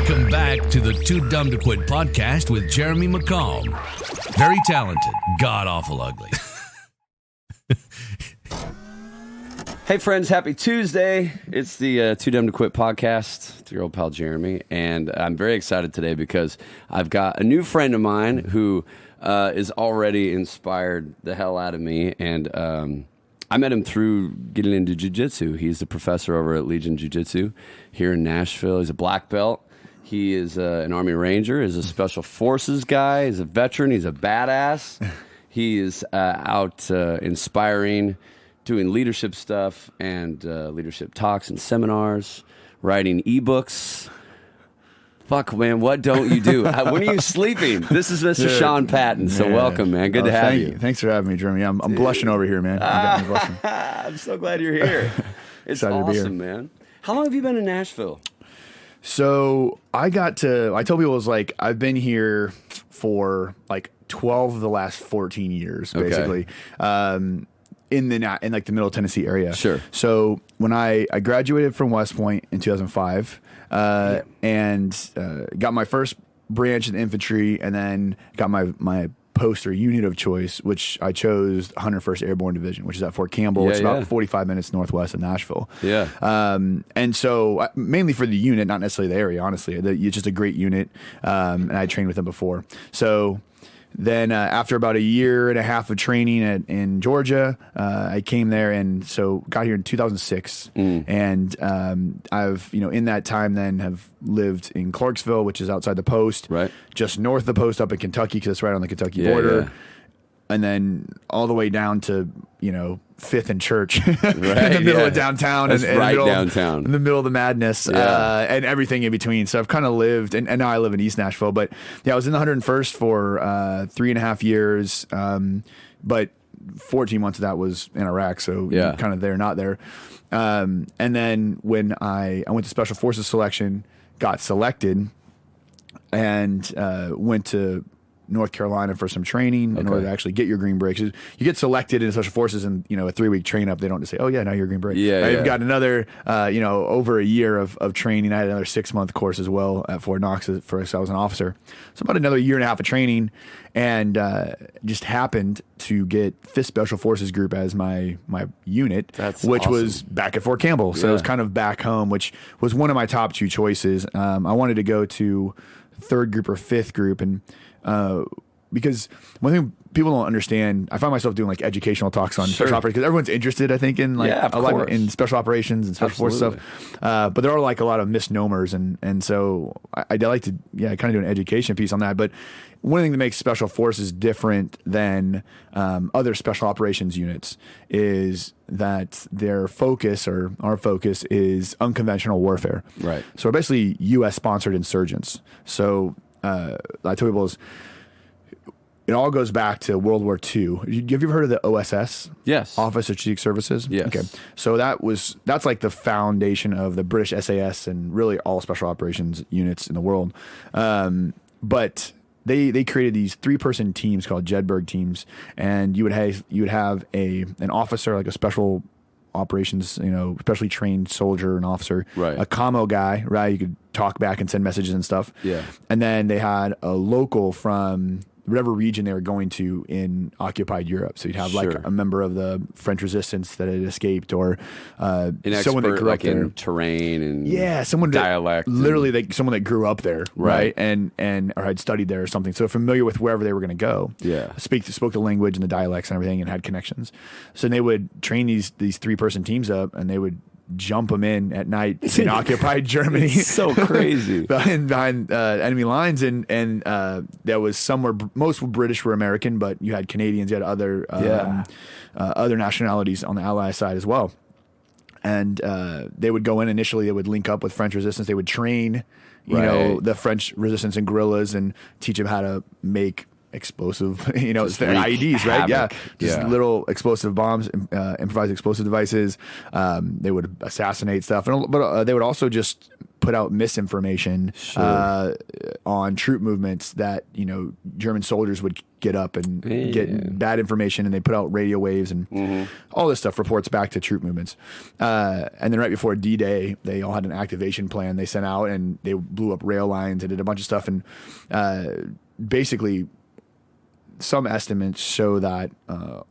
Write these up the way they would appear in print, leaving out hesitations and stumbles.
Welcome back to the 2Dumb2Quit podcast with Jeremy McCall. Very talented, god-awful ugly. Hey friends, happy Tuesday. It's the 2Dumb2Quit podcast. It's your old pal Jeremy, and I'm very excited today because I've got a new friend of mine who is already inspired the hell out of me, and I met him through getting into Jiu Jitsu. He's a professor over at Legion Jiu Jitsu here in Nashville. He's a black belt. He is an Army Ranger. He's a Special Forces guy. He's a veteran. He's a badass. He is out inspiring, doing leadership stuff and leadership talks and seminars, writing ebooks. Fuck, man, what don't you do? When are you sleeping? This is Mr. Sean Patton, so welcome, man. Good to have you. Thanks for having me, Jeremy. I'm blushing over here, man. I'm so glad you're here. It's awesome, man. How long have you been in Nashville? So I told people it was like, I've been here for like 12 of the last 14 years, basically. Okay. In like the Middle Tennessee area. Sure. So when I graduated from West Point in 2005, and got my first branch in infantry, and then got my post or unit of choice, which I chose 101st Airborne Division, which is at Fort Campbell. It's about 45 minutes northwest of Nashville. Yeah. And so mainly for the unit, not necessarily the area, honestly. It's just a great unit, and I trained with them before. So then after about a year and a half of training in Georgia, I came there, and so got here in 2006. And I've, in that time then have lived in Clarksville, which is outside the post, right, just north of the post up in Kentucky, because it's right on the Kentucky border. Yeah. And then all the way down to, 5th and Church in the middle of downtown. That's right downtown. In the middle of the madness, and everything in between. So I've kind of lived, and now I live in East Nashville. But yeah, I was in the 101st for 3.5 years. But 14 months of that was in Iraq. So kind of there, not there. And then when I went to Special Forces selection, got selected, and went to North Carolina for some training in order to actually get your green breaks. You get selected in Special Forces, and a 3-week train up. They don't just say, "Oh yeah, now you're a green break." I've got another, over a year of training. I had another 6-month course as well at Fort Knox first. I was an officer, so about another year and a half of training, and just happened to get 5th Special Forces Group as my unit, which was back at Fort Campbell. So it was kind of back home, which was one of my top 2 choices. I wanted to go to 3rd Group or 5th Group, and because one thing people don't understand, I find myself doing like educational talks on special operations, because everyone's interested, I think, in like a lot in special operations and special force stuff. But there are like a lot of misnomers, and so I like to kind of do an education piece on that. But one thing that makes special forces different than other special operations units is that their focus, or our focus, is unconventional warfare. Right. So we're basically U.S. sponsored insurgents. So I tell people it all goes back to World War II. Have you ever heard of the OSS? Yes. Office of Strategic Services? Yes. Okay. So that's like the foundation of the British SAS and really all special operations units in the world. But they created these 3-person teams called Jedburgh teams, and you would have an officer, like a special operations, especially trained soldier and officer, right, a commo guy, right? You could talk back and send messages and stuff. Yeah. And then they had a local from whatever region they were going to in occupied Europe. So you'd have like a member of the French resistance that had escaped, or an someone that grew up there in terrain and someone dialect, literally someone that grew up there, right? And or had studied there or something, so familiar with wherever they were going to go. Yeah, spoke the language and the dialects and everything, and had connections. So they would train these 3-person teams up, and they would jump them in at night in occupied Germany. It's so crazy. behind enemy lines, and there was somewhere, most British were American, but you had Canadians, you had other nationalities on the Allied side as well. And they would go in initially, they would link up with French resistance, they would train the French resistance and guerrillas, and teach them how to make explosive, IEDs, right? Havoc. Just little explosive bombs, improvised explosive devices. They would assassinate stuff, but they would also just put out misinformation on troop movements that German soldiers would get up and get bad information, and they put out radio waves and all this stuff reports back to troop movements. And then right before D-Day, they all had an activation plan they sent out, and they blew up rail lines and did a bunch of stuff. And basically, some estimates show that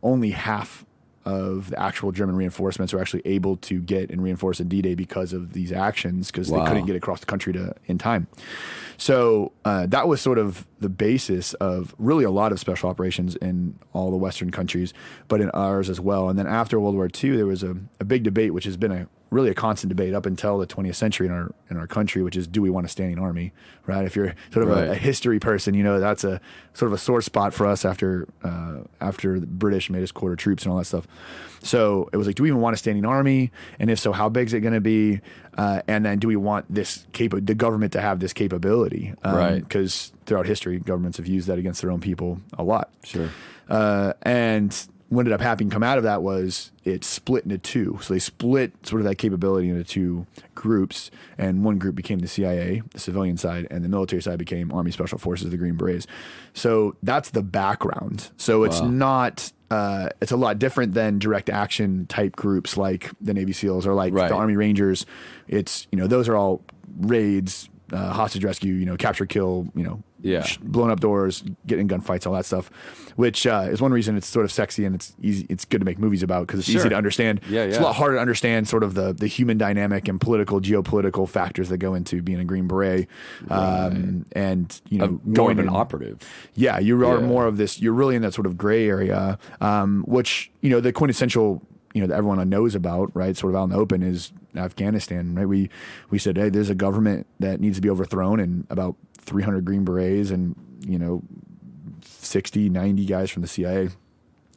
only half of the actual German reinforcements were actually able to get and reinforce a D-Day because of these actions, because they couldn't get across the country in time. So that was sort of the basis of really a lot of special operations in all the Western countries, but in ours as well. And then after World War II, there was a big debate, which has been really a constant debate up until the 20th century in our country, which is, do we want a standing army, right? If you're sort of a history person, you know, that's a sort of a sore spot for us after the British made us quarter troops and all that stuff. So it was like, do we even want a standing army? And if so, how big is it going to be? And then do we want the government to have this capability? Because throughout history, governments have used that against their own people a lot. Sure. And what ended up happening come out of that was it split into two. So they split sort of that capability into two groups, and one group became the CIA, the civilian side, and the military side became Army Special Forces, the Green Berets. So that's the background. So it's not, it's a lot different than direct action type groups like the Navy SEALs or like the Army Rangers. It's, you know, those are all raids, hostage rescue, you know, capture, kill, you know, blowing up doors, getting gunfights, all that stuff, which is one reason it's sort of sexy and it's easy. It's good to make movies about, because it's easy to understand. It's a lot harder to understand sort of the human dynamic and geopolitical factors that go into being a Green Beret, and you know, more of an operative. Yeah, you are more of this. You're really in that sort of gray area, which, you know, the quintessential, you know, that everyone knows about, right, sort of out in the open, is Afghanistan, right? We said, hey, there's a government that needs to be overthrown, and about 300 Green Berets and, you know, 60, 90 guys from the CIA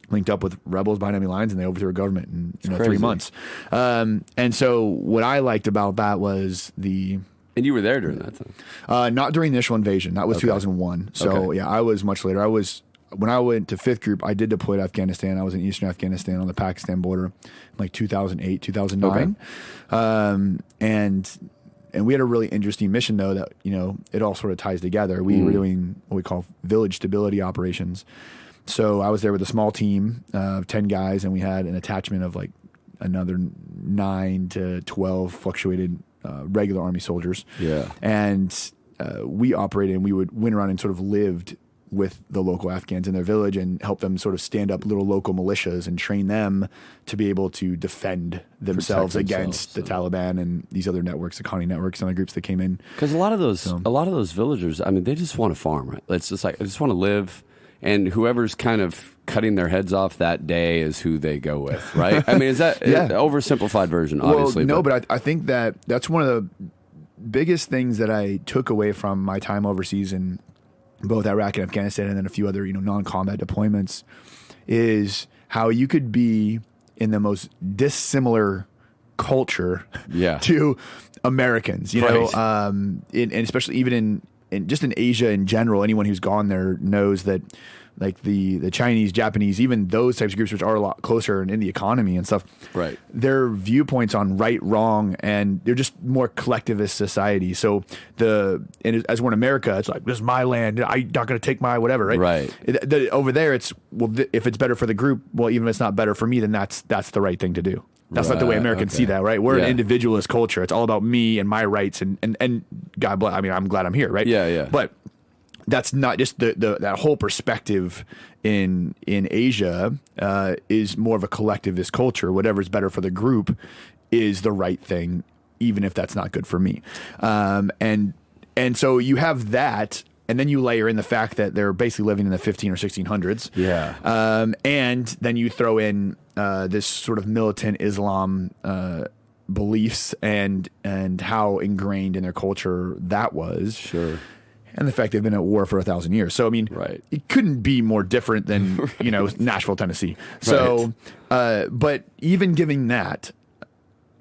linked up with rebels behind enemy lines, and they overthrew a government in 3 months. And so what I liked about that was And you were there during that time? Not during the initial invasion. That was 2001. So yeah, I was much later. When I went to 5th Group, I did deploy to Afghanistan. I was in Eastern Afghanistan on the Pakistan border in like 2008, 2009. And we had a really interesting mission, though, that, you know, it all sort of ties together. We were doing what we call village stability operations. So I was there with a small team of 10 guys, and we had an attachment of like another 9 to 12 fluctuated regular Army soldiers. Yeah. And we operated, and we would went around and sort of lived with the local Afghans in their village and help them sort of stand up little local militias and train them to be able to defend themselves against the Taliban and these other networks, the Connie networks and other groups that came in. Because a lot of those villagers, I mean, they just want to farm, right? It's just like, I just want to live, and whoever's kind of cutting their heads off that day is who they go with, right? I mean, is that an oversimplified version, obviously? Well, no, but I think that's one of the biggest things that I took away from my time overseas in both Iraq and Afghanistan, and then a few other, you know, non-combat deployments, is how you could be in the most dissimilar culture to Americans, you know, and especially even in just in Asia in general. Anyone who's gone there knows that, like the Chinese, Japanese, even those types of groups, which are a lot closer and in the economy and stuff, right? Their viewpoints on right, wrong, and they're just more collectivist society. So as we're in America, it's like, this is my land, I'm not going to take my whatever, right? Right. Over there, it's, well, if it's better for the group, well, even if it's not better for me, then that's the right thing to do. That's not the way Americans see that, right? We're an individualist culture. It's all about me and my rights, and God bless. I mean, I'm glad I'm here, right? Yeah. But that's not just that whole perspective in Asia is more of a collectivist culture. Whatever's better for the group is the right thing, even if that's not good for me. And so you have that, and then you layer in the fact that they're basically living in the 15 or 1600s. Yeah. And then you throw in this sort of militant Islam beliefs and how ingrained in their culture that was. Sure. And the fact they've been at war for 1,000 years. So, I mean, it couldn't be more different than, you know, Nashville, Tennessee. So, but even giving that,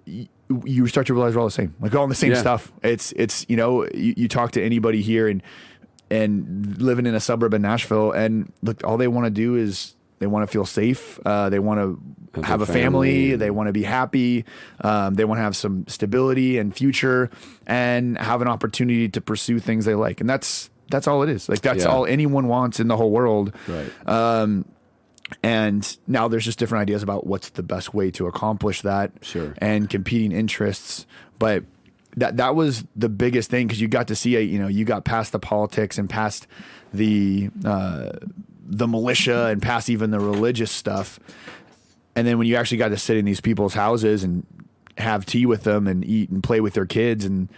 you start to realize we're all the same. Like, all the same stuff. It's you know, you talk to anybody here and living in a suburb in Nashville, and look, all they want to do is they want to feel safe. They want to have a family. They want to be happy. They want to have some stability and future, and have an opportunity to pursue things they like. And that's that's all it is. Like that's Yeah. all anyone wants in the whole world. Right. And now there's just different ideas about what's the best way to accomplish that. Sure. And competing interests. But that was the biggest thing, because you got to see it, you got past the politics and past the militia and past even the religious stuff. And then when you actually got to sit in these people's houses and have tea with them and eat and play with their kids, and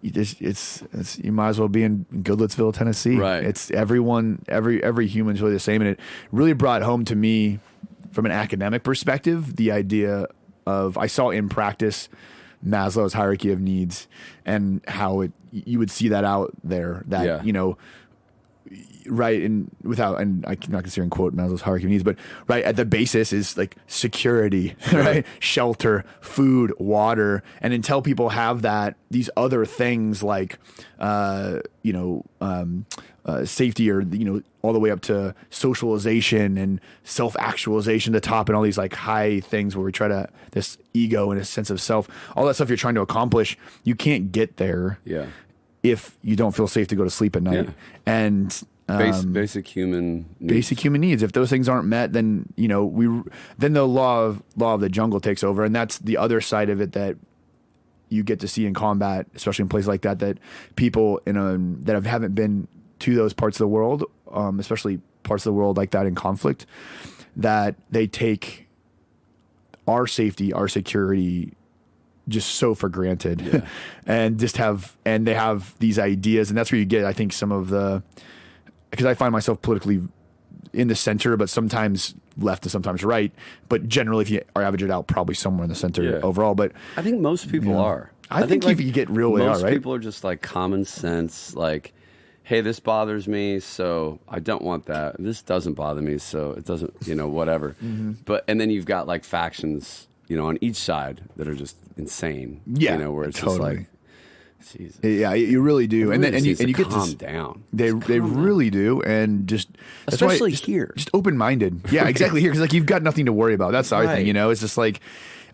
it's you might as well be in Goodlettsville, Tennessee. Right. It's everyone, every human's really the same. And it really brought home to me from an academic perspective, the idea of, I saw in practice Maslow's hierarchy of needs and how you would see that out there, that, right. And I'm not considering quote Maslow's hierarchy of needs, but right at the basis is like security, right? Shelter, food, water. And until people have that, these other things like, safety, or, all the way up to socialization and self-actualization, the top, and all these like high things where we try to, this ego and a sense of self, all that stuff you're trying to accomplish, you can't get there if you don't feel safe to go to sleep at night. And basic human needs. Basic human needs. If those things aren't met, then then the law of the jungle takes over, and that's the other side of it that you get to see in combat, especially in places like that. That people that haven't been to those parts of the world, especially parts of the world like that in conflict, that they take our safety, our security, just so for granted, and they have these ideas, and that's where you get, I think, some of the. Because I find myself politically in the center, but sometimes left and sometimes right. But generally, if you are average it out, probably somewhere in the center overall. But I think most people are. I think if you get real, they are, right? Most people are just like common sense, like, hey, this bothers me, so I don't want that. This doesn't bother me, so it doesn't, whatever. But and then you've got like factions, on each side that are just insane. Yeah, where it's totally. Just like. Jesus. Yeah, you really do, and you get to calm down. They really do, and just especially here, just open minded. Yeah, exactly here, because like you've got nothing to worry about. That's the other thing, It's just like,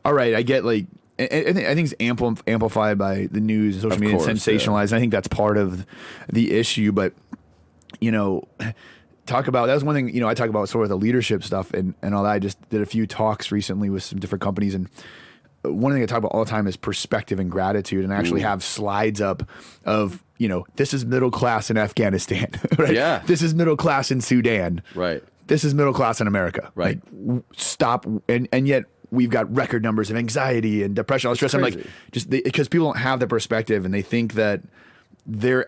all right, I get like, and I think it's amplified by the news and social media, and sensationalized. And I think that's part of the issue, but talk about that was one thing. I talk about sort of the leadership stuff and all that. I just did a few talks recently with some different companies, and one thing I talk about all the time is perspective and gratitude, and I actually have slides up of, this is middle class in Afghanistan, right? Yeah. This is middle class in Sudan. Right. This is middle class in America. Right. Like, stop. And yet we've got record numbers of anxiety and depression, all this stress. I'm like, because people don't have the perspective, and they think that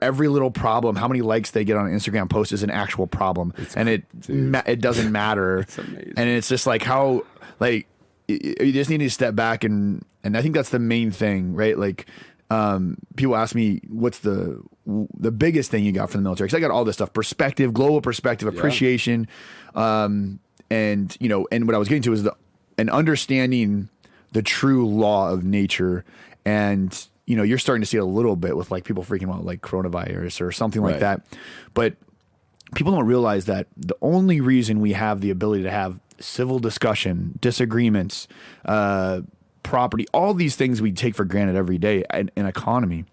every little problem, how many likes they get on an Instagram post is an actual problem. It doesn't matter. It's amazing. And it's just like how, like, you just need to step back, and I think that's the main thing, right? Like, people ask me, what's the biggest thing you got from the military? Because I got all this stuff: perspective, global perspective, appreciation, and what I was getting to is an understanding the true law of nature, and you're starting to see it a little bit with like people freaking out like coronavirus or something like that, but people don't realize that the only reason we have the ability to have civil discussion, disagreements, property, all these things we take for granted every day in economy,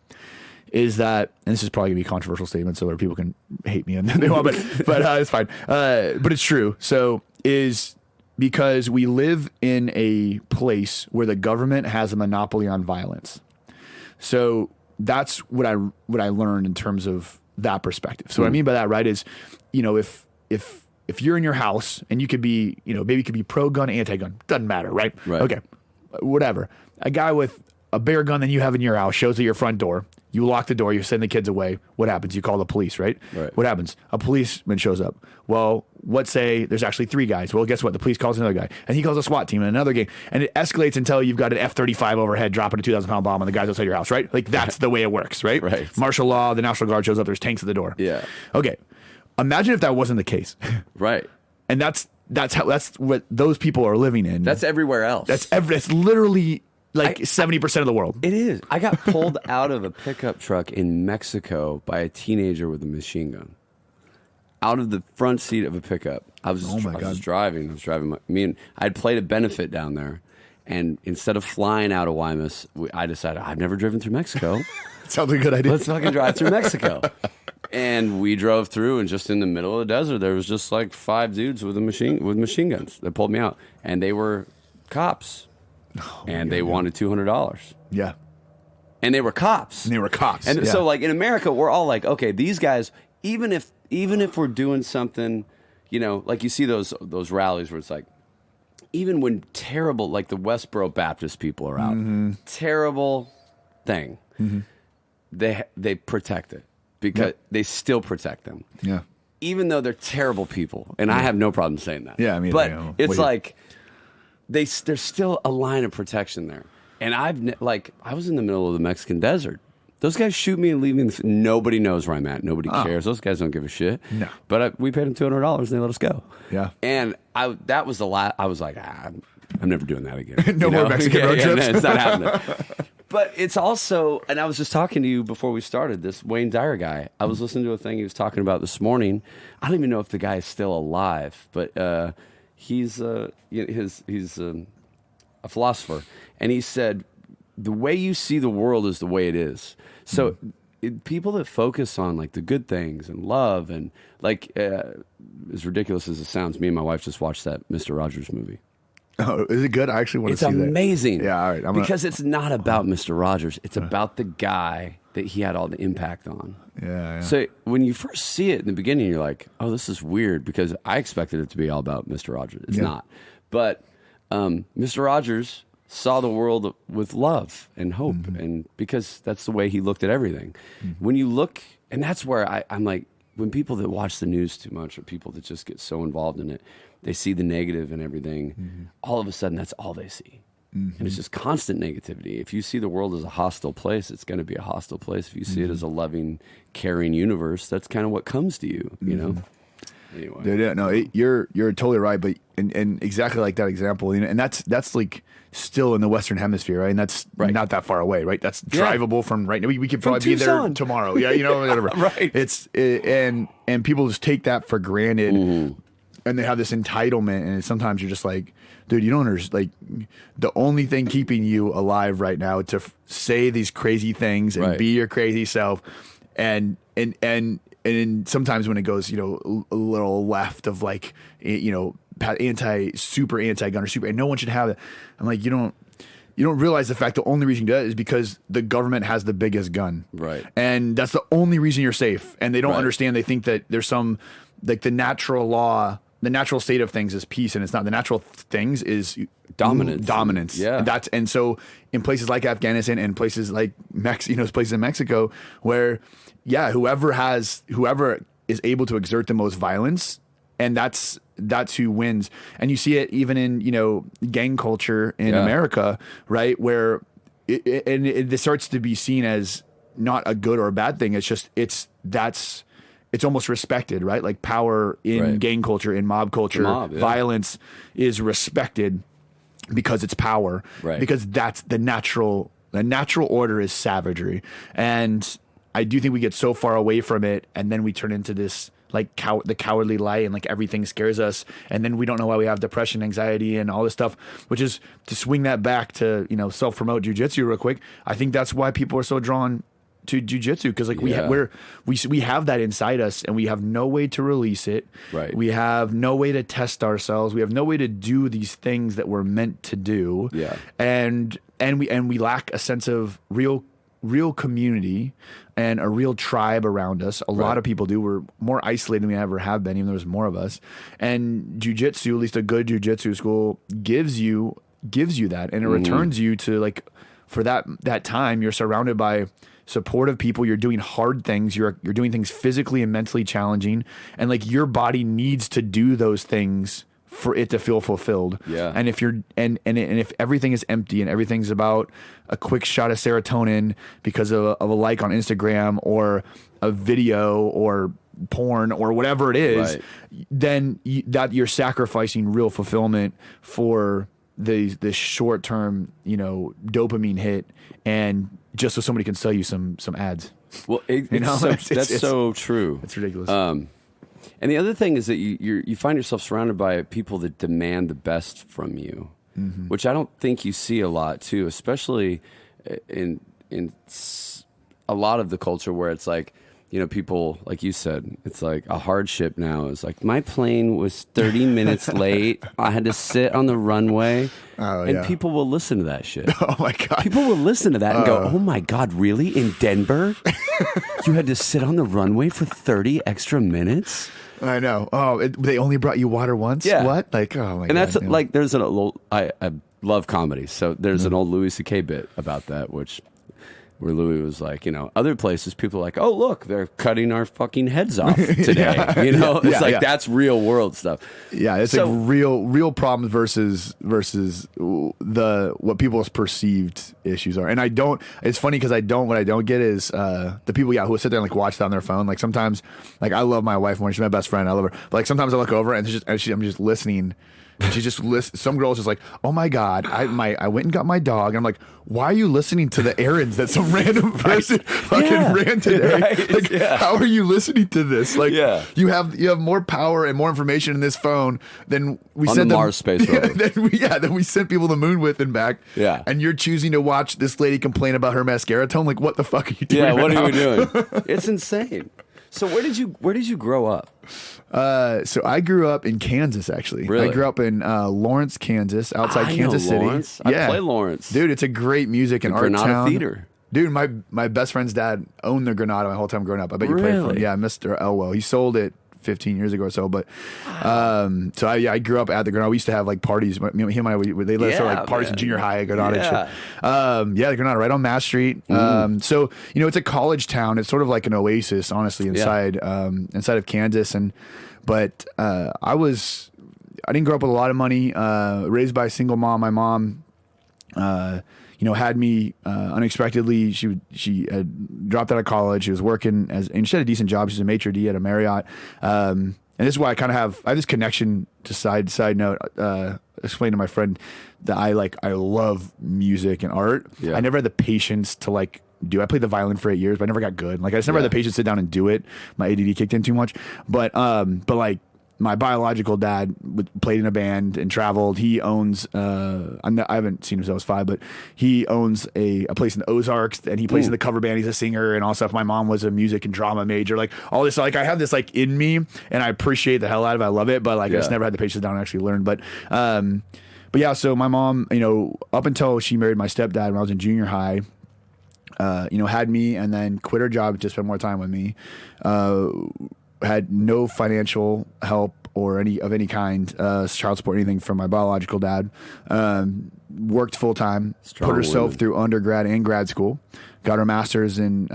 is that, and this is probably gonna be a controversial statement, so where people can hate me and they want, but it's fine. But it's true. So is because we live in a place where the government has a monopoly on violence. So that's what I learned in terms of that perspective. So what I mean by that, right, is if you're in your house and you could be, maybe you could be pro-gun, anti-gun, doesn't matter, right? Okay, whatever. A guy with a bigger gun than you have in your house shows at your front door. You lock the door, you send the kids away. What happens? You call the police, right? What happens? A policeman shows up. Well, let's say there's actually 3 guys. Well, guess what? The police calls another guy, and he calls a SWAT team and another gang, and it escalates until you've got an F-35 overhead dropping a 2,000-pound bomb on the guys outside your house, right? Like, that's the way it works, right? Martial law, the National Guard shows up, there's tanks at the door. Yeah. Okay. Imagine if that wasn't the case. Right. And that's what those people are living in. That's everywhere else. That's literally like 70% of the world. It is. I got pulled out of a pickup truck in Mexico by a teenager with a machine gun. Out of the front seat of a pickup. I was driving. I had played a benefit down there, and instead of flying out of Guaymas, I decided I've never driven through Mexico. Sounds like a good idea. Let's fucking drive through Mexico. And we drove through, and just in the middle of the desert, there was just like 5 dudes with machine guns that pulled me out, and they were cops, and they wanted $200. Yeah. And they were cops. And so, like, in America, we're all like, okay, these guys, even if we're doing something, you know, like you see those rallies where it's like, even when terrible, like the Westboro Baptist people are out, terrible thing, they protect it because they still protect them. Yeah. Even though they're terrible people, and I have no problem saying that. Yeah, I mean, but it's like there's still a line of protection there. And I was in the middle of the Mexican desert. Those guys shoot me and leave me. Nobody knows where I'm at. Nobody cares. Those guys don't give a shit. No. But we paid them $200 and they let us go. Yeah. And that was the last. I was like, I'm never doing that again. No more Mexican road trips. No, it's not happening. But it's also, and I was just talking to you before we started, this Wayne Dyer guy. I was listening to a thing he was talking about this morning. I don't even know if the guy is still alive, but he's a philosopher. And he said, the way you see the world is the way it is. So people that focus on like the good things and love and like as ridiculous as it sounds, me and my wife just watched that Mr. Rogers movie. Oh, is it good? I actually want to see that. It's amazing. Yeah, all right. Because it's not about Mr. Rogers. It's about the guy that he had all the impact on. Yeah. So when you first see it in the beginning, you're like, oh, this is weird because I expected it to be all about Mr. Rogers. It's not. But Mr. Rogers saw the world with love and hope, and because that's the way he looked at everything. When you look, and that's where I'm like, when people that watch the news too much or people that just get so involved in it, they see the negative and everything. All of a sudden, that's all they see. And it's just constant negativity. If you see the world as a hostile place, it's going to be a hostile place. If you see it as a loving, caring universe, that's kind of what comes to you, you know? Anyway. Yeah, no, you're totally right, but and exactly like that example, you know, and that's like still in the Western Hemisphere, right? And that's not that far away, right? That's drivable from right now. We could probably be there tomorrow, yeah, you know, whatever. Right? And people just take that for granted, and they have this entitlement, and sometimes you're just like, dude, you don't understand. Like, the only thing keeping you alive right now to say these crazy things and be your crazy self, and sometimes when it goes, you know, a little left of like, you know, super anti-gun or super, and no one should have it. I'm like, you don't realize the fact the only reason you do that is because the government has the biggest gun. Right. And that's the only reason you're safe. And they don't understand. They think that there's some, like the natural law, the natural state of things is peace, and it's not. The natural things is dominance. Yeah. And so in places like Afghanistan and places like places in Mexico where, whoever is able to exert the most violence, and that's who wins. And you see it even in, you know, gang culture in America, right? Where it starts to be seen as not a good or a bad thing. It's just, it's almost respected, right? Like power in gang culture, in mob culture, violence is respected because it's power, because that's the natural order is savagery. And I do think we get so far away from it, and then we turn into this like the cowardly lion, and like everything scares us, and then we don't know why we have depression, anxiety, and all this stuff. Which is, to swing that back to, you know, self-promote jiu-jitsu real quick, I think that's why people are so drawn to jiu-jitsu, because like we have that inside us, and we have no way to release it. Right. We have no way to test ourselves. We have no way to do these things that we're meant to do. Yeah. And we lack a sense of real community and a real tribe around us. A lot of people do. We're more isolated than we ever have been, even though there's more of us. And jiu-jitsu, at least a good jiu-jitsu school, gives you that, and it returns you to, like, for that time, you're surrounded by supportive people. You're doing hard things. You're doing things physically and mentally challenging, and like your body needs to do those things for it to feel fulfilled. Yeah. And if you're and if everything is empty and everything's about a quick shot of serotonin because of a like on Instagram or a video or porn or whatever it is, then you're sacrificing real fulfillment for the short term, you know, dopamine hit, and just so somebody can sell you some ads. Well, that's so true. It's ridiculous. And the other thing is that you find yourself surrounded by people that demand the best from you, which I don't think you see a lot too, especially in a lot of the culture where it's like people, like you said, it's like a hardship now. It's like, my plane was 30 minutes late. I had to sit on the runway. And people will listen to that shit. Oh, my God. People will listen to that and go, oh, my God, really? In Denver? You had to sit on the runway for 30 extra minutes? I know. Oh, they only brought you water once? Yeah. What? Like, oh, my God. And that's like, there's I love comedy. So there's an old Louis C.K. bit about that, where Louis was like, other places, people are like, oh, look, they're cutting our fucking heads off today. That's real world stuff. Yeah, it's like real problems versus what people's perceived issues are. And it's funny because what I don't get is the people, who sit there and like watch that on their phone. Like sometimes, like I love my wife more, she's my best friend, I love her. But like sometimes I look over and I'm just listening. And she just lists. Some girl's just like, "Oh my God, I went and got my dog." And I'm like, "Why are you listening to the errands that some random person fucking ran today? Like, how are you listening to this? Like, you have more power and more information in this phone than we sent Mars space rover. Than we sent people to the moon with and back. Yeah, and you're choosing to watch this lady complain about her mascara tone. Like, what the fuck are you doing? Yeah, what are you doing? It's insane. So where did you grow up? So I grew up in Kansas, actually. Really? I grew up in Lawrence, Kansas, outside Kansas City. Lawrence. I play Lawrence. Dude, it's a great music and art Granada town. Theater. Dude, my best friend's dad owned the Granada my whole time growing up. I bet you really? played for him. Yeah, Mr. Elwell. He sold it 15 years ago or so, but I grew up at the Granada. We used to have like parties. Him and I, they let us have like parties in junior high at Granada and shit. The Granada right on Mass Street. So it's a college town. It's sort of like an oasis, honestly, inside of Kansas. But I didn't grow up with a lot of money. Raised by a single mom. My mom had me unexpectedly. She had dropped out of college. She was working and she had a decent job. She's a maitre d' at a Marriott. And this is why I have this connection to side note. Explain to my friend that I love music and art. Yeah. I never had the patience to I played the violin for 8 years, but I never got good. Like I just never had the patience to sit down and do it. My ADD kicked in too much. But my biological dad played in a band and traveled. He owns, I haven't seen him since I was 5, but he owns a place in the Ozarks, and he plays in the cover band. He's a singer and all stuff. My mom was a music and drama major. Like all this, I have this in me, and I appreciate the hell out of it. I love it, but I just never had the patience down to actually learn. But yeah, so my mom, up until she married my stepdad when I was in junior high, had me and then quit her job to spend more time with me. Had no financial help or any kind, child support, anything from my biological dad. Worked full time, put herself through undergrad and grad school. Got her master's in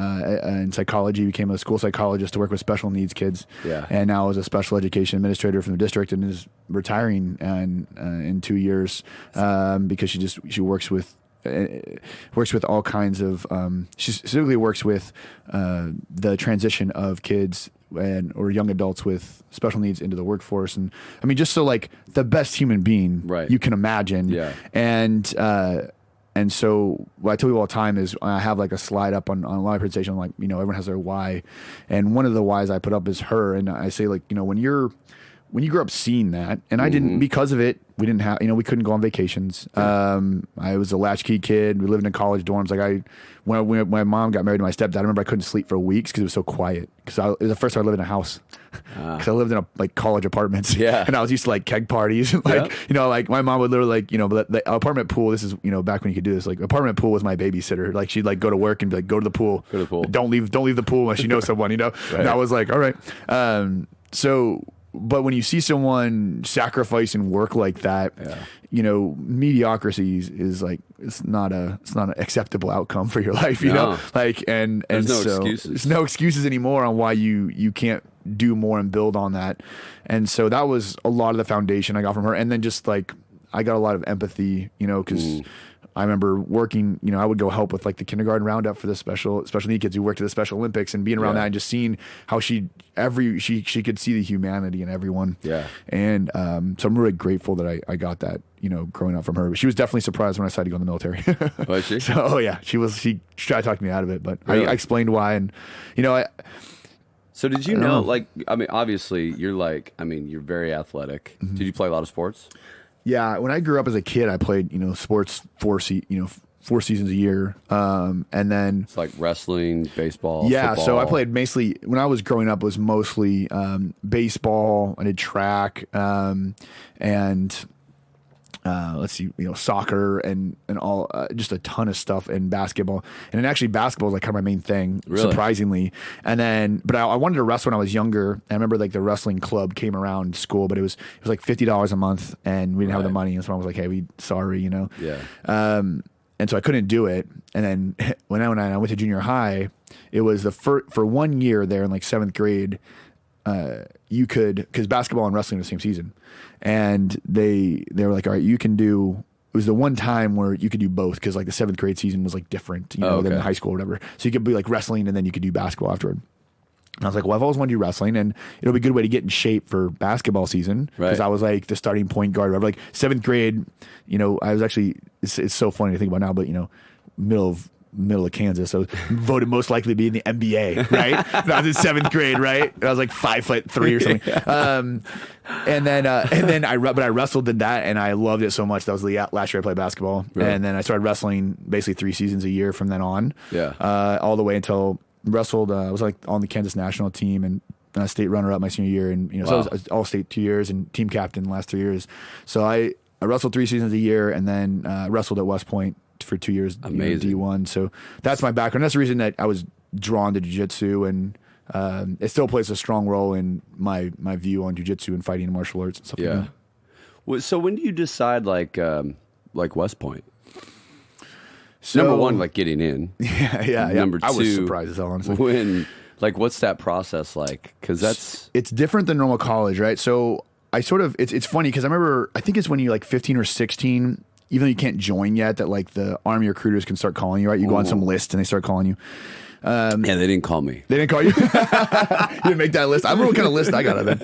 psychology. Became a school psychologist to work with special needs kids. Yeah. And now is a special education administrator from the district and is retiring in 2 years because she works with all kinds of. She specifically works with the transition of kids or young adults with special needs into the workforce, and I mean, just so the best human being you can imagine. Yeah. And so what I tell you all the time is I have a slide up on a lot of presentation, everyone has their why, and one of the whys I put up is her, and I say when you grew up seeing that, and I didn't, because of it, we didn't have, we couldn't go on vacations. I was a latchkey kid. We lived in college dorms. When my mom got married to my stepdad, I remember I couldn't sleep for weeks because it was so quiet. Because it was the first time I lived in a house. Because I lived in college apartments. Yeah. And I was used to keg parties. My mom would literally the apartment pool. This is back when you could do this. Apartment pool was my babysitter. She'd go to work and be go to the pool. Go to the pool. Don't leave the pool unless you know someone. Right. And I was all right. But when you see someone sacrifice and work like that, mediocrity is it's not an acceptable outcome for your life, know? And there's no excuses. There's no excuses anymore on why you can't do more and build on that. And so that was a lot of the foundation I got from her. And then just I got a lot of empathy, because I remember working, I would go help with the kindergarten roundup for the special need kids who worked at the Special Olympics, and being around that and just seeing how she could see the humanity in everyone. Yeah. And so I'm really grateful that I got that, growing up from her. But she was definitely surprised when I decided to go in the military. Was she? So, yeah, she tried to talk me out of it, but really? I explained why. And, so did you know, obviously you're you're very athletic. Mm-hmm. Did you play a lot of sports? Yeah, when I grew up as a kid, I played, sports 4 seasons a year. And then It's like wrestling, baseball, football. so I played mostly when I was growing up. It was mostly baseball. I did track and let's see, soccer and all, just a ton of stuff in basketball. And then actually basketball is like kind of my main thing, Really? surprisingly. And then, but I wanted to wrestle when I was younger. I remember like the wrestling club came around school, but it was like $50 a month, and we didn't have the money. And so I was like, hey, sorry. Yeah. And so I couldn't do it. And then when I went to junior high, it was for 1 year there in like 7th grade, you could, because basketball and wrestling are the same season, and they were like, all right, you can do. It was the one time where you could do both, because like the 7th grade season was like different, than high school or whatever. So you could be like wrestling, and then you could do basketball afterward. And I was like, well, I've always wanted to do wrestling, and it'll be a good way to get in shape for basketball season, because I was like the starting point guard. Whatever. Like 7th grade, I was actually. It's so funny to think about now, but middle of Kansas, so voted most likely to be in the NBA, right? I was in 7th grade, right? I was like 5'3" or something. And then I wrestled in that, and I loved it so much. That was the last year I played basketball, and then I started wrestling basically 3 seasons a year from then on. All the way until wrestled. I was like on the Kansas national team and state runner up my senior year, and so I was all state 2 years and team captain the last 3 years. So I wrestled 3 seasons a year, and then wrestled at West Point for 2 years. Amazing. D1. So that's my background. That's the reason that I was drawn to jiu-jitsu, and it still plays a strong role in my view on jiu-jitsu and fighting and martial arts and stuff like that. Well, so when do you decide like West Point? So, Number one, like getting in. Yeah. Number two, I was surprised as hell, honestly. When, like, what's that process like? Because it's different than normal college, right? So I sort of, it's funny because I think it's when you're like 15 or 16, even though you can't join yet, that like the Army recruiters can start calling you, right? You go on some list and they start calling you. Yeah, they didn't call me. They didn't call you? You didn't make that list? I remember what kind of list I got of it.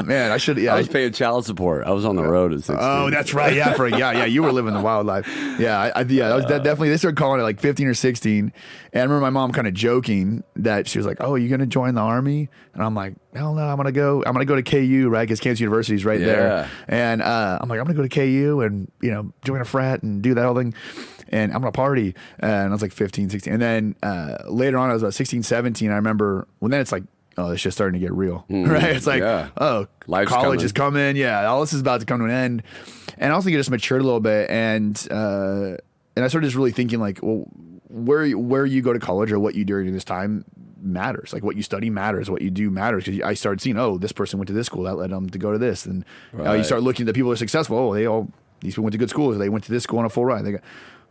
Man, I should. Yeah, I was paying child support. I was on the road at 16. Oh, that's right. Yeah, you were living the wild life. Yeah, that was definitely. They started calling it like 15 or 16, and I remember my mom kind of joking that she was like, "Oh, are you going to join the Army?" And I'm like, "Hell no, I'm gonna go to KU, right? Because Kansas University's right there." And I'm like, "I'm gonna go to KU and join a frat and do that whole thing." And I'm going to party. And I was like 15, 16. And then later on, I was about 16, 17. I remember, well, then it's like, oh, this shit's starting to get real, right? It's like, oh, Life's college coming. is coming. Yeah, all this is about to come to an end. And I also think it just matured a little bit. And I started just really thinking like, well, where you go to college or what you do during this time matters. Like what you study matters, what you do matters. Because I started seeing, oh, this person went to this school, that led them to go to this. And you start looking at the people who are successful. Oh, these people went to good schools. They went to this school on a full ride.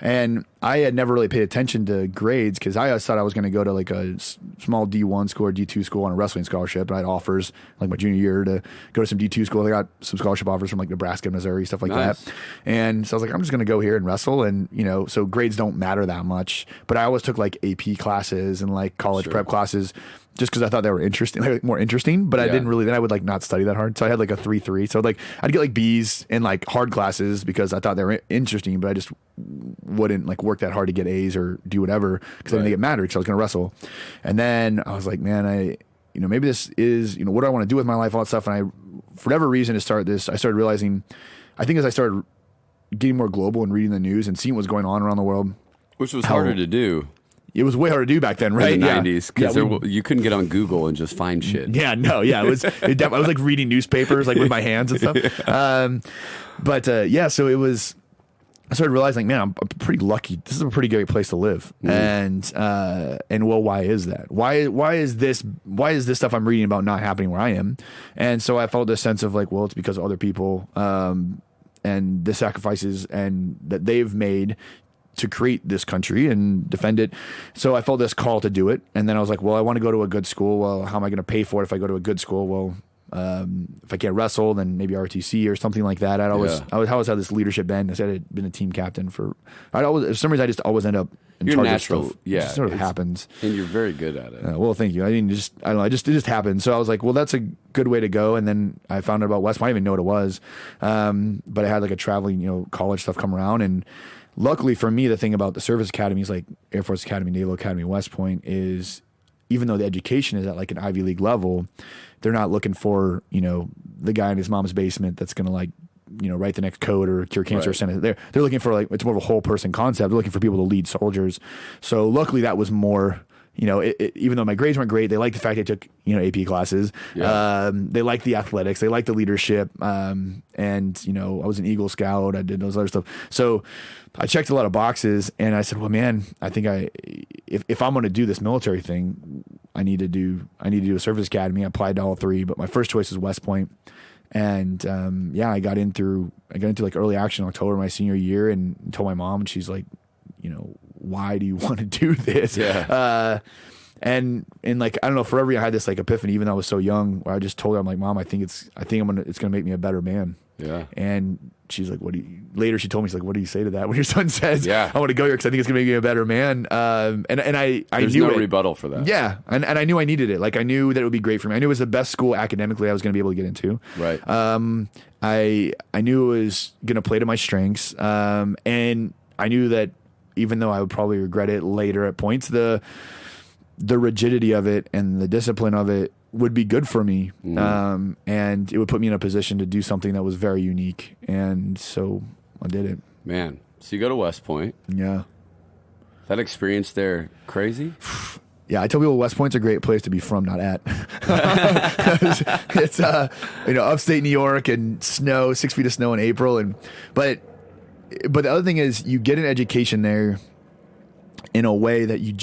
And I had never really paid attention to grades because I always thought I was going to go to like a small D1 school or D2 school on a wrestling scholarship. And I had offers like my junior year to go to some D2 schools. I got some scholarship offers from like Nebraska, Missouri, stuff like that. And so I was like, I'm just going to go here and wrestle. And, so grades don't matter that much. But I always took like AP classes and like college prep classes just because I thought they were interesting, like more interesting, but I didn't really, then I would like not study that hard. So I had like a 3.3. So like I'd get like B's in like hard classes because I thought they were interesting, but I just wouldn't like work that hard to get A's or do whatever because I didn't think it mattered because I was going to wrestle. And then I was like, man, maybe this is, what do I want to do with my life, all that stuff. And for whatever reason to start this, I started realizing, I think as I started getting more global and reading the news and seeing what's going on around the world. Which was harder to do. It was way harder to do back then, right? In the 90s, because you couldn't get on Google and just find shit. Yeah, no, yeah. I was like reading newspapers like with my hands and stuff. So it was, I started realizing, man, I'm pretty lucky. This is a pretty great place to live. And well, why is that? Why is this stuff I'm reading about not happening where I am? And so I felt this sense of like, well, it's because of other people and the sacrifices and that they've made to create this country and defend it. So I felt this call to do it. And then I was like, well, I want to go to a good school. Well, how am I going to pay for it if I go to a good school? Well, if I can't wrestle, then maybe RTC or something like that. I always had this leadership bend. I said I'd been a team captain for for some reason I just always end up in charge of stuff. Yeah. It just sort of happens. And you're very good at it. Well, thank you. I mean, I don't know. It just happened. So I was like, well, that's a good way to go. And then I found out about West Point. I didn't even know what it was. But I had like a traveling, college stuff come around. And luckily for me, the thing about the service academies like Air Force Academy, Naval Academy, West Point is even though the education is at like an Ivy League level, they're not looking for, the guy in his mom's basement that's going to like write the next code or cure cancer. Right. Send it. They're looking for it's more of a whole person concept. They're looking for people to lead soldiers. So luckily that was more. Even though my grades weren't great, they liked the fact I took, AP classes. Yeah. They liked the athletics. They liked the leadership. And, I was an Eagle Scout. I did those other stuff. So I checked a lot of boxes and I said, well, man, I think if I'm going to do this military thing, I need to do a service academy. I applied to all three, but my first choice was West Point. And, I got into like early action in October my senior year and told my mom, and she's like, why do you want to do this? Yeah. And like, I don't know, forever I had this like epiphany, even though I was so young, where I just told her, I'm like, Mom, it's going to make me a better man. Yeah. And she's like, later she told me, she's like, what do you say to that when your son says, yeah, I want to go here because I think it's going to make me a better man. And I There's knew no it. rebuttal for that. Yeah. And I knew I needed it. Like, I knew that it would be great for me. I knew it was the best school academically I was going to be able to get into. Right. I knew it was going to play to my strengths. And I knew that even though I would probably regret it later at points, the rigidity of it and the discipline of it would be good for me. And it would put me in a position to do something that was very unique. And so I did it. Man. So you go to West Point. Yeah. That experience there, crazy? Yeah, I tell people West Point's a great place to be from, not at. It's upstate New York and snow, 6 feet of snow in April, but the other thing is you get an education there in a way that you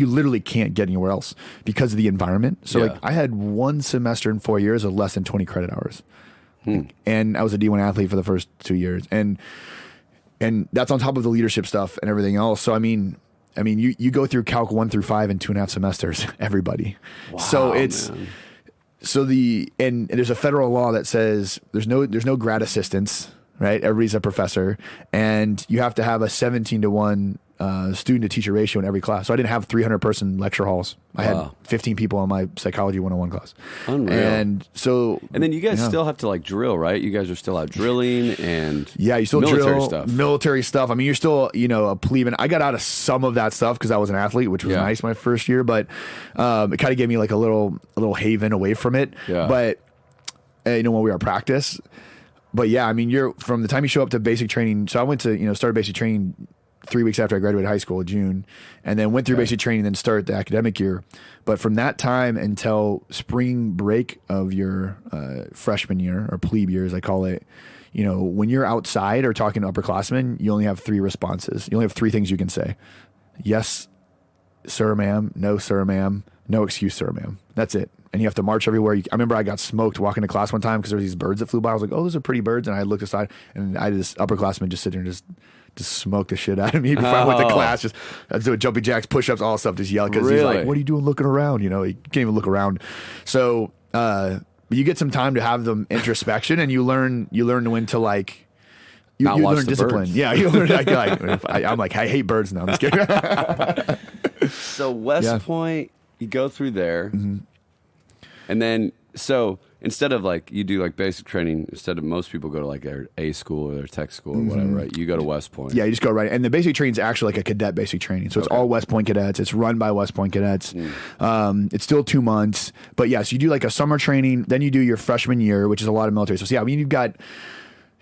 literally can't get anywhere else because of the environment. So like I had one semester in 4 years of less than 20 credit hours. And I was a D1 athlete for the first 2 years. And that's on top of the leadership stuff and everything else. So I mean, you go through Calc 1 through 5 in 2.5 semesters, everybody. Wow, so it's, man. And there's a federal law that says there's no grad assistants, right? Everybody's a professor, and you have to have a 17-to-1 student to teacher ratio in every class. So I didn't have 300 person lecture halls. I had 15 people on my psychology 101 class. Unreal. And then you guys still have to like drill, right? You guys are still out drilling and you still military drill military stuff. I mean, you're still, a plebe. And I got out of some of that stuff because I was an athlete, which was nice my first year, but it kind of gave me like a little haven away from it. Yeah. But when we were at practice. But yeah, I mean, you're from the time you show up to basic training. So I went to, started basic training 3 weeks after I graduated high school in June, and then went through basic training, then started the academic year. But from that time until spring break of your freshman year, or plebe year as I call it, when you're outside or talking to upperclassmen, you only have 3 responses. You only have 3 things you can say. Yes, sir, ma'am. No, sir, ma'am. No excuse, sir, ma'am. That's it. And you have to march everywhere. I remember I got smoked walking to class one time because there were these birds that flew by. I was like, oh, those are pretty birds. And I looked aside, and I had this upperclassman just sit there and just smoke the shit out of me before I went to class. Just doing jumping jacks, push-ups, all stuff, just yell because he's like, what are you doing looking around? He can't even look around. So you get some time to have the introspection, and you learn when to like, you learn discipline. Birds. Yeah, you learn. I'm like, I hate birds now. I'm just kidding. So West Point, you go through there. Mm-hmm. And then, so instead of like, you do like basic training, instead of most people go to like their A school or their tech school or whatever, right? You go to West Point. Yeah, you just go right. And the basic training is actually like a cadet basic training. So it's all West Point cadets. It's run by West Point cadets. It's still 2 months. But yes, you do like a summer training. Then you do your freshman year, which is a lot of military. So yeah, I mean, you've got,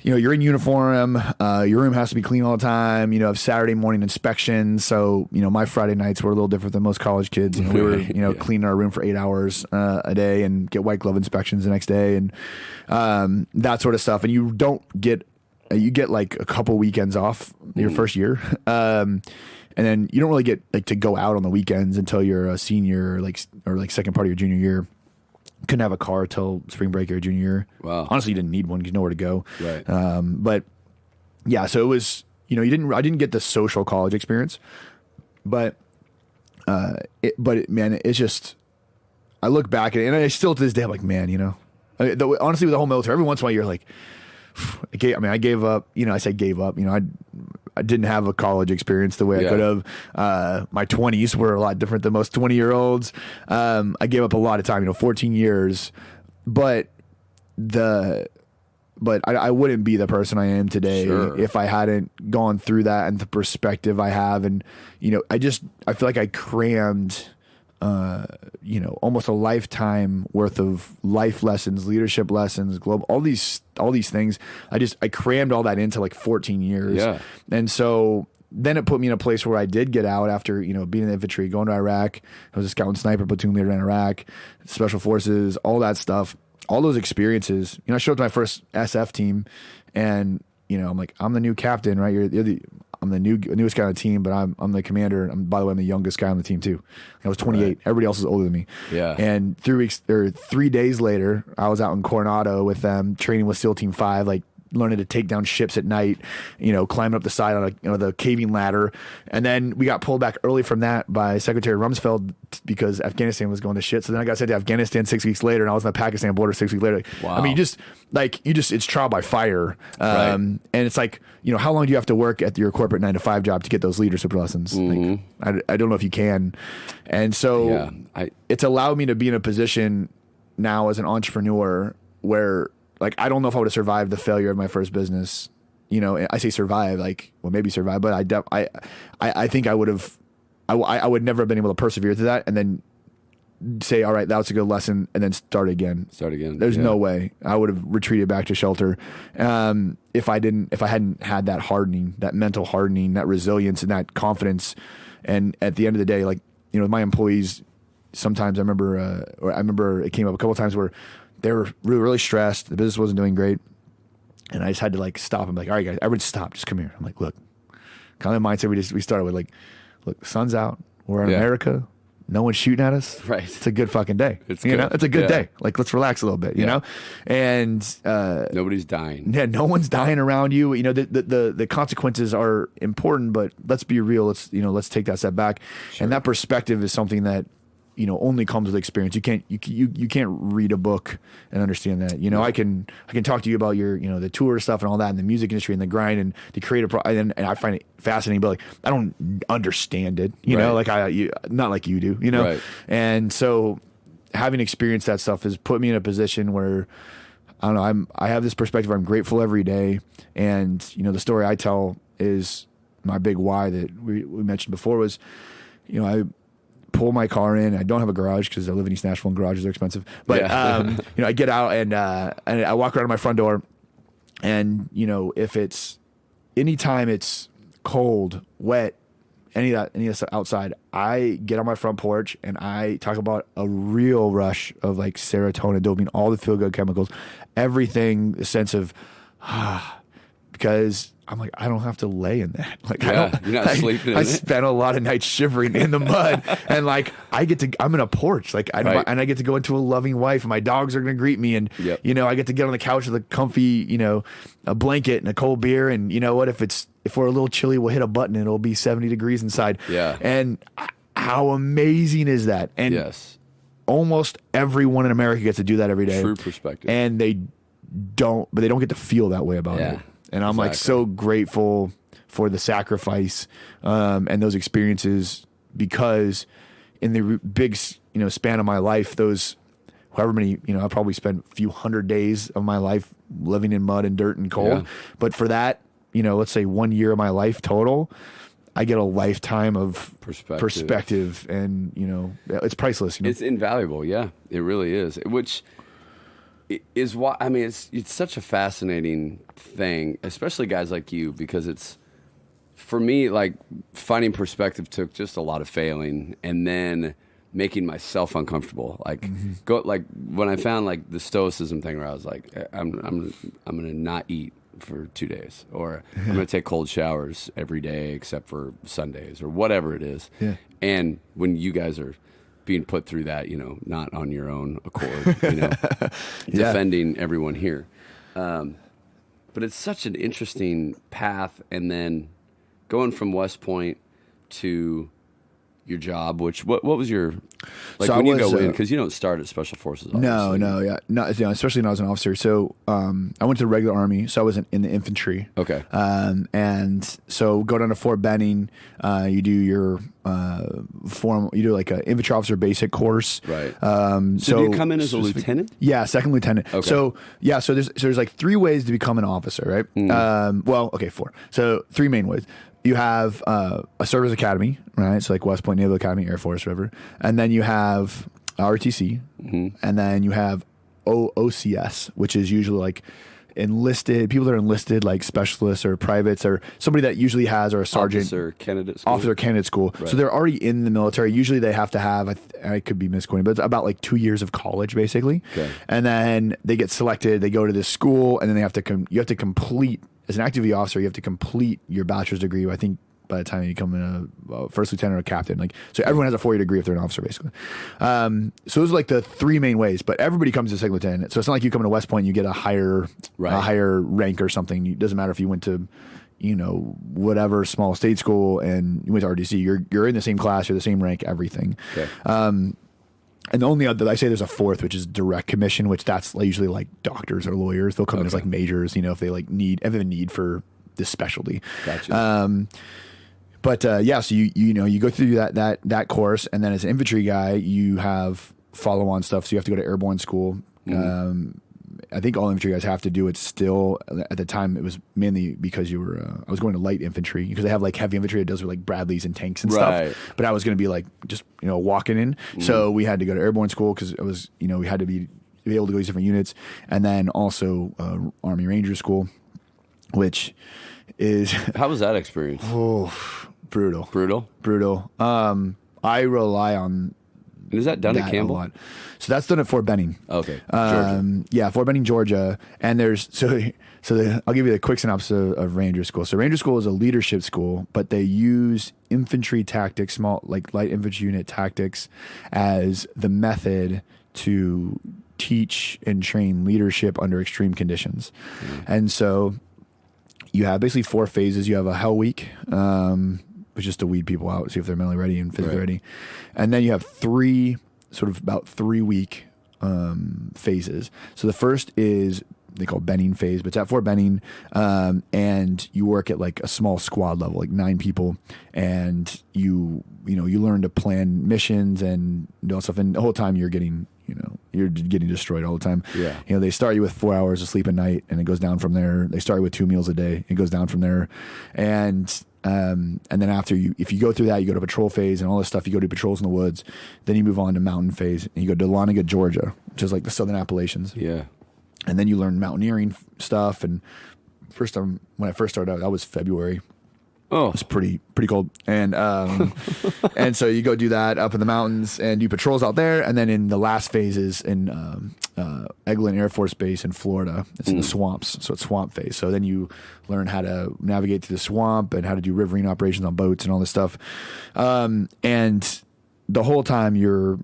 you're in uniform. Your room has to be clean all the time. You have Saturday morning inspections. So, my Friday nights were a little different than most college kids. We were, cleaning our room for 8 hours a day and get white glove inspections the next day and that sort of stuff. And you get like a couple weekends off your first year. And then you don't really get like to go out on the weekends until you're a senior, or second part of your junior year. Couldn't have a car till spring break your junior year. Wow. Honestly, you didn't need one because you know where to go. Right. But yeah, so it was, I didn't get the social college experience, but it's just, I look back at it and I still to this day, I'm like, man, honestly with the whole military, every once in a while you're like, I gave up, I said gave up, I didn't have a college experience the way I could have. My 20s were a lot different than most 20-year-olds. I gave up a lot of time, 14 years, but I wouldn't be the person I am today if I hadn't gone through that and the perspective I have. And, I feel like I crammed, almost a lifetime worth of life lessons, leadership lessons, all these things. I crammed all that into like 14 years. Yeah. And so then it put me in a place where I did get out after, being in the infantry, going to Iraq. I was a scout and sniper platoon leader in Iraq, special forces, all that stuff, all those experiences. I showed up to my first SF team and, I'm like, I'm the new captain, right? I'm the newest guy on the team, but I'm the commander. By the way, I'm the youngest guy on the team too. I was 28. Right. Everybody else is older than me. Yeah. And 3 days later, I was out in Coronado with them, training with SEAL Team 5, like learning to take down ships at night, climbing up the side on the caving ladder. And then we got pulled back early from that by Secretary Rumsfeld because Afghanistan was going to shit. So then I got sent to Afghanistan 6 weeks later, and I was on the Pakistan border 6 weeks later. Wow. I mean, it's trial by fire. Right. And it's like, how long do you have to work at your corporate 9-to-5 job to get those leadership lessons? Mm-hmm. Like, I don't know if you can. And so it's allowed me to be in a position now as an entrepreneur where, like, I don't know if I would have survived the failure of my first business. I say survive, like, well, maybe survive, but I think I would have, I would never have been able to persevere through that and then say, all right, that was a good lesson, and then start again. There's no way I would have retreated back to shelter if I hadn't had that hardening, that mental hardening, that resilience, and that confidence. And at the end of the day, like, my employees, sometimes I remember it came up a couple of times where they were really, really stressed. The business wasn't doing great. And I just had to like stop and be like, all right, guys, everybody stop. Just come here. I'm like, look, kind of the mindset we started with, like, look, the sun's out. We're in America. No one's shooting at us. Right. It's a good fucking day. It's a good day. Like, let's relax a little bit, you know? And nobody's dying. Yeah, no one's dying around you. The consequences are important, but let's be real. Let's take that step back. Sure. And that perspective is something that, only comes with experience. You can't read a book and understand that. I can talk to you about your, the tour stuff and all that, and the music industry and the grind and the creative, and I find it fascinating. But like, I don't understand it. Not like you do. Right. And so, having experienced that stuff has put me in a position where, I don't know, I have this perspective. I'm grateful every day, and the story I tell is my big why that we mentioned before was, I pull my car in. I don't have a garage because I live in East Nashville and garages are expensive. But I get out and I walk around to my front door, and if it's anytime it's cold, wet, any of that stuff outside, I get on my front porch and I talk about a real rush of like serotonin, dopamine, all the feel good chemicals, everything, the sense of because I'm like, I don't have to lay in that. Like, you're not sleeping in I it. spent a lot of nights shivering in the mud, and like, I'm in a porch, like, and I get to go into a loving wife, and my dogs are going to greet me, and I get to get on the couch with a comfy, a blanket and a cold beer, and if we're a little chilly, we'll hit a button and it'll be 70 degrees inside. Yeah. And how amazing is that? And almost everyone in America gets to do that every day. True perspective. And they don't get to feel that way about it. And I'm like so grateful for the sacrifice and those experiences, because in the big span of my life, those however many I probably spent a few hundred days of my life living in mud and dirt and cold. But for that, let's say 1 year of my life total, I get a lifetime of perspective, and it's priceless. It's invaluable. Yeah, it really is. Which is why, I mean, it's such a fascinating thing, especially guys like you, because it's, for me, like, finding perspective took just a lot of failing and then making myself uncomfortable. Like, when I found like the stoicism thing, where I was like, I'm gonna not eat for 2 days, or I'm gonna take cold showers every day except for Sundays, or whatever it is. And when you guys are being put through that, not on your own accord, defending everyone here. But it's such an interesting path. And then going from West Point to your job, which, what was your, like, so when you go in, because you don't start at Special Forces, obviously. No, especially when I was an officer. So I went to the regular Army, so I was in the infantry. Okay. And so go down to Fort Benning, you do your you do like an infantry officer basic course. Right. So do you come in as a lieutenant? Yeah, second lieutenant. Okay. So there's like 3 ways to become an officer, right? 4. So 3 main ways. You have a service academy, right? So like West Point Naval Academy, Air Force, whatever. And then you have ROTC, and then you have OCS, which is usually like enlisted people that are enlisted, like specialists or privates or somebody that usually has, or a sergeant, officer candidate school. Right. So they're already in the military. Usually they have to have, I could be misquoting, but it's about like 2 years of college basically. Okay. And then they get selected, they go to this school, and then they have to you have to complete, as an active duty officer, you have to complete your bachelor's degree, I think, by the time you become a first lieutenant or a captain. Like, so everyone has a 4-year degree if they're an officer, basically. So those are like the 3 main ways, but everybody comes to second lieutenant. So it's not like you come to West Point and you get a higher rank or something. It doesn't matter if you went to, whatever small state school and you went to RDC, you're in the same class, you're the same rank, everything. Okay. And the only other, I say there's a 4th, which is direct commission, which that's usually like doctors or lawyers. They'll come in as like majors, if they like have a need for this specialty. Gotcha. But so you go through that course, and then as an infantry guy, you have follow-on stuff. So you have to go to airborne school. I think all infantry guys have to do it still. At the time, it was mainly because I was going to light infantry, because they have like heavy infantry that does with like Bradleys and tanks and stuff. But I was going to be like just walking in. So we had to go to airborne school because it was we had to be able to go to these different units, and then also Army Ranger school, which is how was that experience? Brutal. I rely on. And is that done at Campbell? A lot. So that's done at Fort Benning. Okay. Georgia. Yeah, Fort Benning, Georgia. And there's I'll give you the quick synopsis of Ranger School. So Ranger School is a leadership school, but they use infantry tactics, small like light infantry unit tactics, as the method to teach and train leadership under extreme conditions. And so you have basically 4 phases. You have a Hell Week, which is to weed people out, see if they're mentally ready and physically ready. And then you have 3 3-week phases. So the first is they call Benning phase, but it's at Fort Benning, and you work at like a small squad level, like 9 people, and you learn to plan missions and do all stuff. And the whole time you're getting destroyed all the time. Yeah. They start you with 4 hours of sleep a night, and it goes down from there. They start you with 2 meals a day. It goes down from there. And then after if you go through that, you go to patrol phase and all this stuff. You go do patrols in the woods. Then you move on to mountain phase, and you go to Dahlonega, Georgia, which is like the Southern Appalachians. Yeah. And then you learn mountaineering stuff. And first time when I first started out, that was February. Oh, it's pretty cold, and and so you go do that up in the mountains and do patrols out there, and then in the last phases in Eglin Air Force Base in Florida, it's in the swamps, so it's swamp phase. So then you learn how to navigate through the swamp and how to do riverine operations on boats and all this stuff, and the whole time you're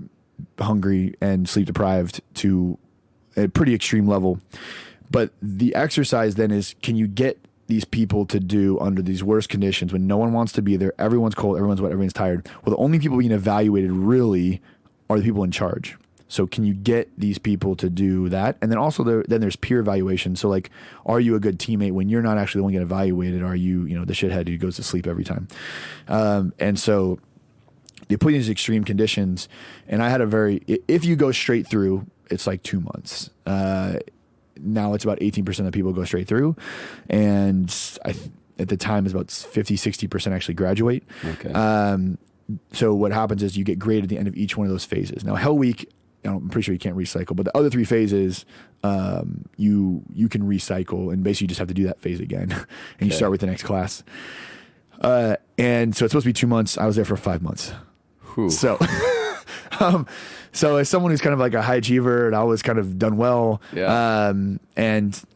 hungry and sleep deprived to a pretty extreme level. But the exercise then is, can you get these people to do under these worst conditions when no one wants to be there, everyone's cold, everyone's wet, everyone's tired? Well, the only people being evaluated really are the people in charge. So can you get these people to do that? And then also then there's peer evaluation. So like, are you a good teammate when you're not actually the one getting evaluated? Are you, the shithead who goes to sleep every time? And so they put you in these extreme conditions. And I had if you go straight through, it's like 2 months. Now it's about 18% of people go straight through. And at the time, it's about 50-60% actually graduate. Okay. So what happens is you get graded at the end of each one of those phases. Now, Hell Week, I'm pretty sure you can't recycle, but the other 3 phases, you can recycle, and basically you just have to do that phase again, and you start with the next class. And so it's supposed to be 2 months. I was there for 5 months. Whew. So, so as someone who's kind of like a high achiever, and I was kind of done well, and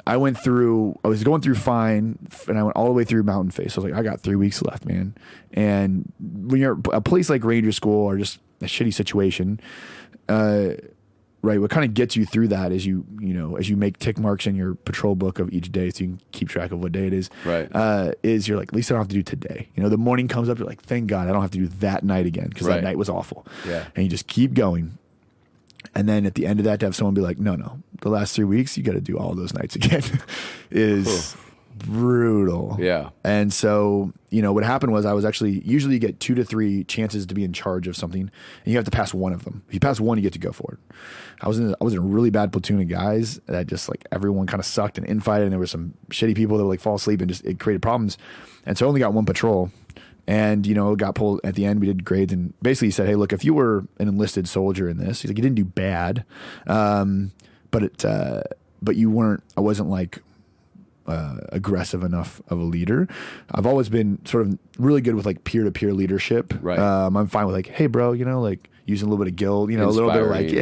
I was going through fine, and I went all the way through mountain phase. So I was like, I got 3 weeks left, man. And when you're a place like Ranger School or just a shitty situation, right, what kind of gets you through that is as you make tick marks in your patrol book of each day, so you can keep track of what day it is. Right. Is you're like, at least I don't have to do today. The morning comes up, you're like, thank God I don't have to do that night again, because that night was awful. Yeah. And you just keep going. And then at the end of that, to have someone be like, no, the last 3 weeks, you got to do all those nights again is brutal. Yeah. And so, what happened was I was actually, usually you get 2 to 3 chances to be in charge of something, and you have to pass one of them. If you pass one, you get to go for it. I was in a really bad platoon of guys that just like everyone kind of sucked and infighted, and there were some shitty people that would like fall asleep, and just it created problems. And so I only got one patrol. And, got pulled at the end. We did grades and basically he said, hey, look, if you were an enlisted soldier in this, he's like, you didn't do bad. But you weren't, I wasn't like aggressive enough of a leader. I've always been sort of really good with like peer-to-peer leadership. Right. I'm fine with like, hey bro, like using a little bit of guilt, a little bit of like,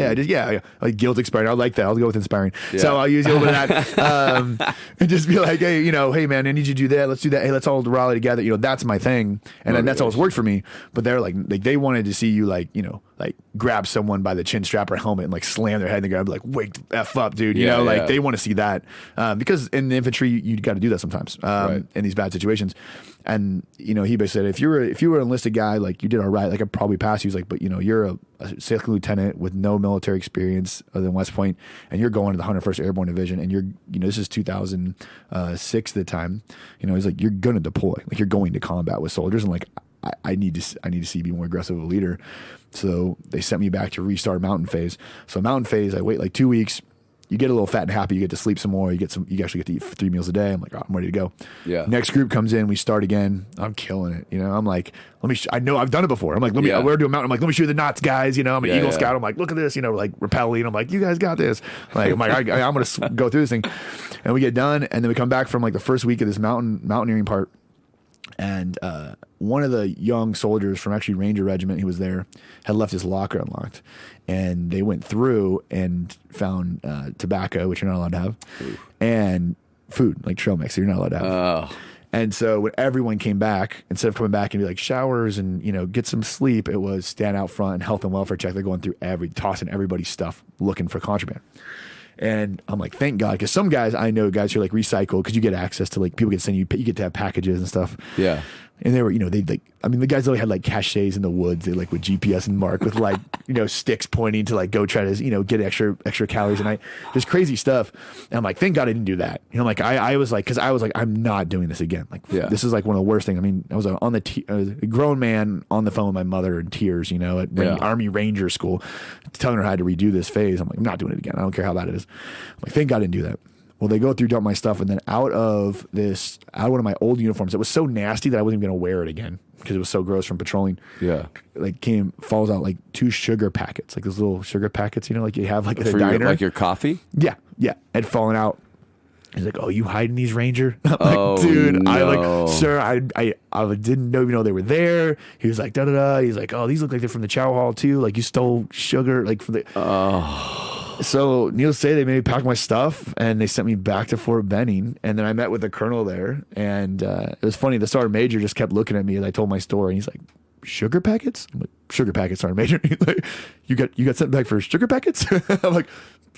like guilt inspiring. I like that. I'll go with inspiring. Yeah. So I'll use a little bit of that. And just be like, hey, hey man, I need you to do that. Let's do that. Hey, let's all rally together. That's my thing. And then that's always worked for me. But they're like they wanted to see you like grab someone by the chin strap or helmet and like slam their head in the ground, like, wake the F up, dude. They want to see that. Because in the infantry, you got to do that sometimes in these bad situations. And, he basically said, if you were an enlisted guy, like you did all right, like I'd probably pass you. He's like, but you're a second lieutenant with no military experience other than West Point, and you're going to the 101st Airborne Division, and you're, this is 2006 at the time. He's like, you're going to deploy, like you're going to combat with soldiers, and like I need to see you be more aggressive of a leader. So they sent me back to restart mountain phase. So mountain phase, I wait like 2 weeks. You get a little fat and happy. You get to sleep some more. You actually get to eat 3 meals a day. I'm like, I'm ready to go. Yeah. Next group comes in. We start again. I'm killing it. I'm like, I know I've done it before. I'm like, we're doing a mountain. I'm like, let me shoot the knots, guys. I'm an Eagle Scout. I'm like, look at this. Like rappelling. I'm like, you guys got this. I'm going to go through this thing. And we get done. And then we come back from like the first week of this mountaineering part. And one of the young soldiers from actually Ranger Regiment, he was there, had left his locker unlocked. And they went through and found tobacco, which you're not allowed to have, and food, like trail mix, that you're not allowed to have. Oh. And so when everyone came back, instead of coming back and be like showers and, get some sleep, it was stand out front and health and welfare check. They're going through tossing everybody's stuff, looking for contraband. And I'm like, thank God, because some guys I know, guys who are like recycled, because you get access to like people can send you get to have packages and stuff. Yeah. And they were, they like, the guys that had like caches in the woods, they like with GPS and mark with like, sticks pointing to like go try to, get extra calories a night. There's crazy stuff. And I'm like, thank God I didn't do that. Like I was like, because I was like, I'm not doing this again. Like, this is like one of the worst things. I was on a grown man on the phone with my mother in tears, at Army Ranger school, telling her I had to redo this phase. I'm like, I'm not doing it again. I don't care how bad it is. I'm like, thank God I didn't do that. Well, they go through, dump my stuff, and then out of one of my old uniforms, it was so nasty that I wasn't even going to wear it again because it was so gross from patrolling. Yeah. Like falls out like 2 sugar packets, like those little sugar packets, like you have like at a diner. Like your coffee? Yeah. Yeah. Had fallen out. He's like, oh, you hiding these, Ranger? I'm like, dude, no. I like, sir, I didn't know, they were there. He was like, da-da-da. He's like, oh, these look like they're from the chow hall too. Like you stole sugar, like from the... Oh. So needless to say, they made me pack my stuff and they sent me back to Fort Benning. And then I met with the colonel there, and it was funny. The sergeant major just kept looking at me as I told my story, and he's like, "Sugar packets?" I'm like, "Sugar packets, sergeant major." He's like, you got sent back for sugar packets? I'm like,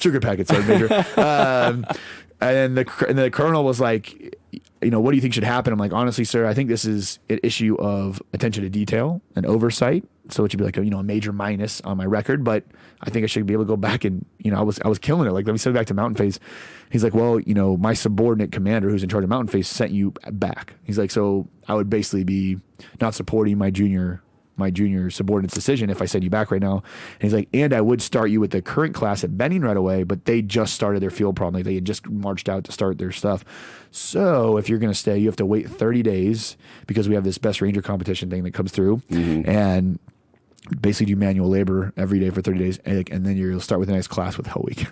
"Sugar packets, sergeant major." And the colonel was like, what do you think should happen? I'm like, honestly, sir, I think this is an issue of attention to detail and oversight. So it should be like a major minus on my record, but I think I should be able to go back and, I was killing it. Like, let me send it back to Mountain Phase. He's like, well, my subordinate commander who's in charge of Mountain Phase sent you back. He's like, so I would basically be not supporting my junior subordinate's decision if I send you back right now. And he's like, and I would start you with the current class at Benning right away, but they just started their field problem. Like they had just marched out to start their stuff. So if you're going to stay, you have to wait 30 days because we have this best ranger competition thing that comes through. Mm-hmm. And basically do manual labor every day for 30 days. And then you'll start with a nice class with Hell Week.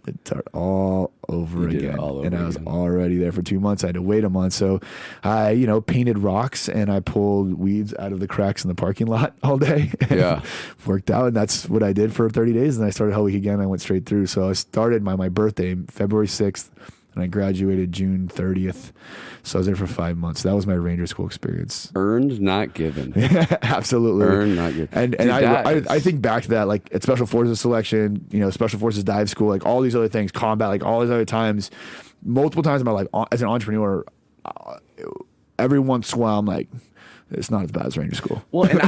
It started all over again. And I was already there for 2 months. I had to wait a month. So I, painted rocks and I pulled weeds out of the cracks in the parking lot all day. Yeah. Worked out. And that's what I did for 30 days. And I started Hell Week again. I went straight through. So I started my birthday, February 6th. And I graduated June 30th. So I was there for 5 months. That was my Ranger School experience. Earned, not given. Absolutely. Earned, not given. And dude, I think back to that, like at Special Forces selection, Special Forces dive school, like all these other things, combat, like all these other times, multiple times in my life as an entrepreneur, every once in a while I'm like, it's not as bad as Ranger School. Well, and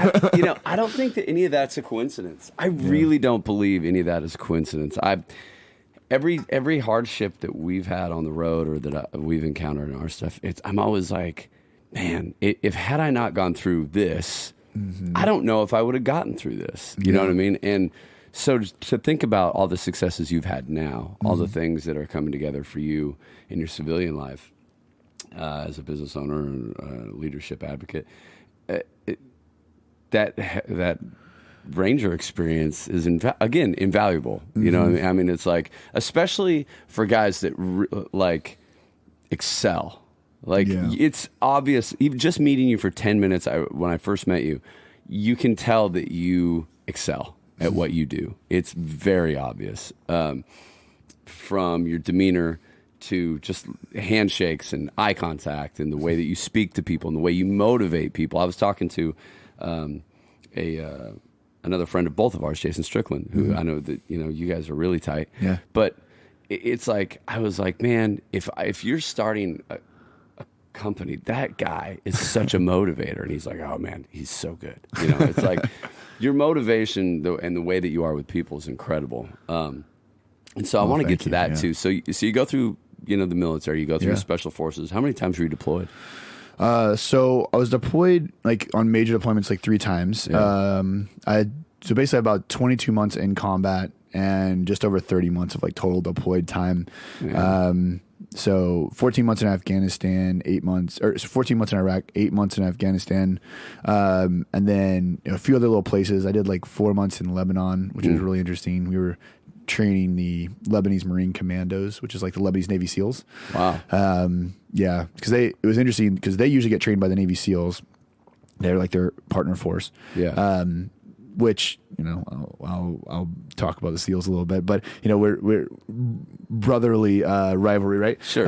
I don't think that any of that's a coincidence. I really don't believe any of that is a coincidence. Every hardship that we've had on the road or that we've encountered in our stuff, I'm always like, man, if had I not gone through this, I don't know if I would have gotten through this. You know what I mean? And so to think about all the successes you've had now, all the things that are coming together for you in your civilian life as a business owner and leadership advocate, that Ranger experience is invaluable. You know what I mean? I mean, it's like, especially for guys that like excel. Like it's obvious, even just meeting you for 10 minutes. When I first met you, you can tell that you excel at what you do. It's very obvious, from your demeanor to just handshakes and eye contact and the way that you speak to people and the way you motivate people. I was talking to another friend of both of ours, Jason Strickland, who I know that, you know, you guys are really tight. Yeah. But it's like, I was like, man, if you're starting a company, that guy is such a motivator. And he's like, oh man, he's so good. You know, it's like your motivation and the way that you are with people is incredible. And so I want to get to that too. So you go through, you know, the military, you go through special forces. How many times were you deployed? So I was deployed like on major deployments like 3 times. So basically about 22 months in combat and just over 30 months of like total deployed time. So 14 months in Afghanistan, 14 months in Iraq, 8 months in Afghanistan. And then a few other little places. I did like 4 months in Lebanon, which was really interesting. We were training the Lebanese Marine Commandos, which is like the Lebanese Navy SEALs. Wow. Yeah, because it was interesting because they usually get trained by the Navy SEAls. They're like their partner force. Yeah. Which, you know, I'll talk about the SEALs a little bit, but you know, we're brotherly rivalry, right? Sure.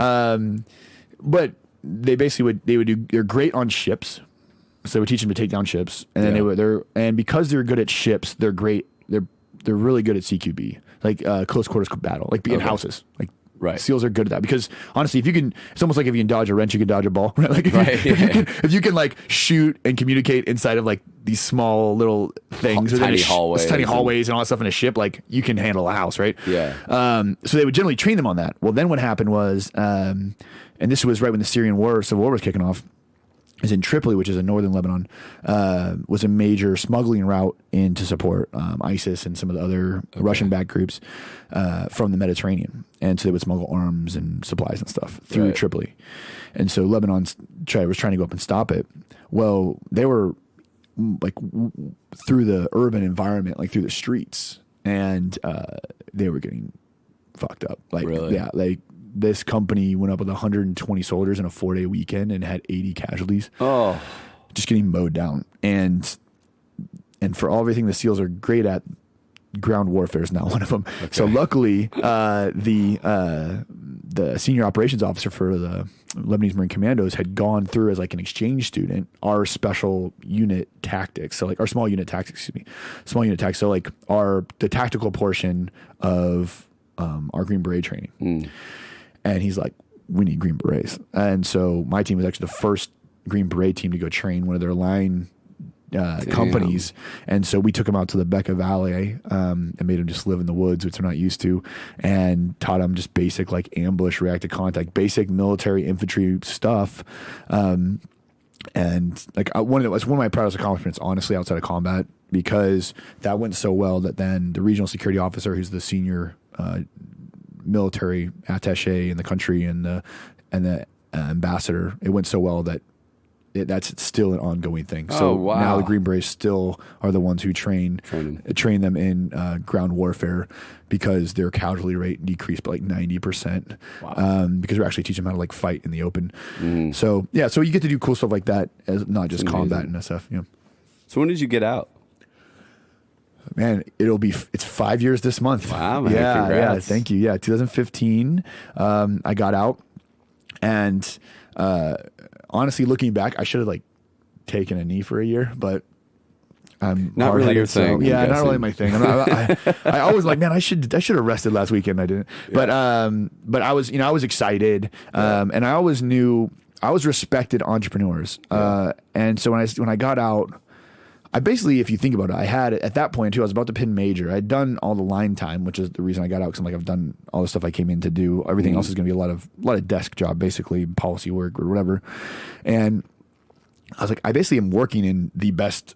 But they basically they're great on ships, so they would teach them to take down ships, and then and because they're good at ships, they're great. They're really good at CQB, like close quarters battle, like being houses, like. Right. SEALs are good at that because honestly, it's almost like if you can dodge a wrench, you can dodge a ball. Right? Like if you can like shoot and communicate inside of like these small little things, tiny hallways and all that stuff in a ship, like you can handle a house, right? Yeah. So they would generally train them on that. Well, then what happened was, and this was right when the Syrian Civil War was kicking off. Is in Tripoli, which is in northern Lebanon, was a major smuggling route in to support ISIS and some of the other Russian-backed groups from the Mediterranean. And so they would smuggle arms and supplies and stuff through Tripoli. And so Lebanon was trying to go up and stop it. Well, they were like through the urban environment, like through the streets, and they were getting fucked up. Like, really? Yeah, like. This company went up with 120 soldiers in a 4-day weekend and had 80 casualties. Oh, just getting mowed down. And for everything the SEALs are great at, ground warfare is not one of them. Okay. So luckily, the senior operations officer for the Lebanese Marine Commandos had gone through as like an exchange student our special unit tactics. So like our small unit tactics. So like the tactical portion of our Green Beret training. And he's like, we need Green Berets. And so my team was actually the first Green Beret team to go train one of their line companies. And so we took them out to the Bekaa Valley and made them just live in the woods, which they're not used to, and taught them just basic like ambush, reactive contact, basic military infantry stuff. And like one of my proudest accomplishments, honestly, outside of combat, because that went so well that then the regional security officer, who's the senior military attaché in the country, and the ambassador, it went so well that that's still an ongoing thing. So now the Green Berets still are the ones who train them in ground warfare, because their casualty rate decreased by like 90%. Wow. Because we're actually teaching them how to like fight in the open. So yeah, so you get to do cool stuff like that, as not just combat and stuff. Yeah. So when did you get out? Man, it's 5 years this month. Wow, man. Yeah, congrats. Thank you. Yeah, 2015, I got out, and honestly, looking back, I should have like taken a knee for a year, but I'm not really your thing. Yeah, not really my thing. I always like, man, I should have rested last weekend. I didn't, but I was excited, and I always knew I was respected entrepreneurs, and so when I got out. I basically, if you think about it, I had at that point too, I was about to pin major. I'd done all the line time, which is the reason I got out, because I'm like, I've done all the stuff I came in to do. Everything else is going to be a lot of desk job, basically policy work or whatever. And I was like, I basically am working in the best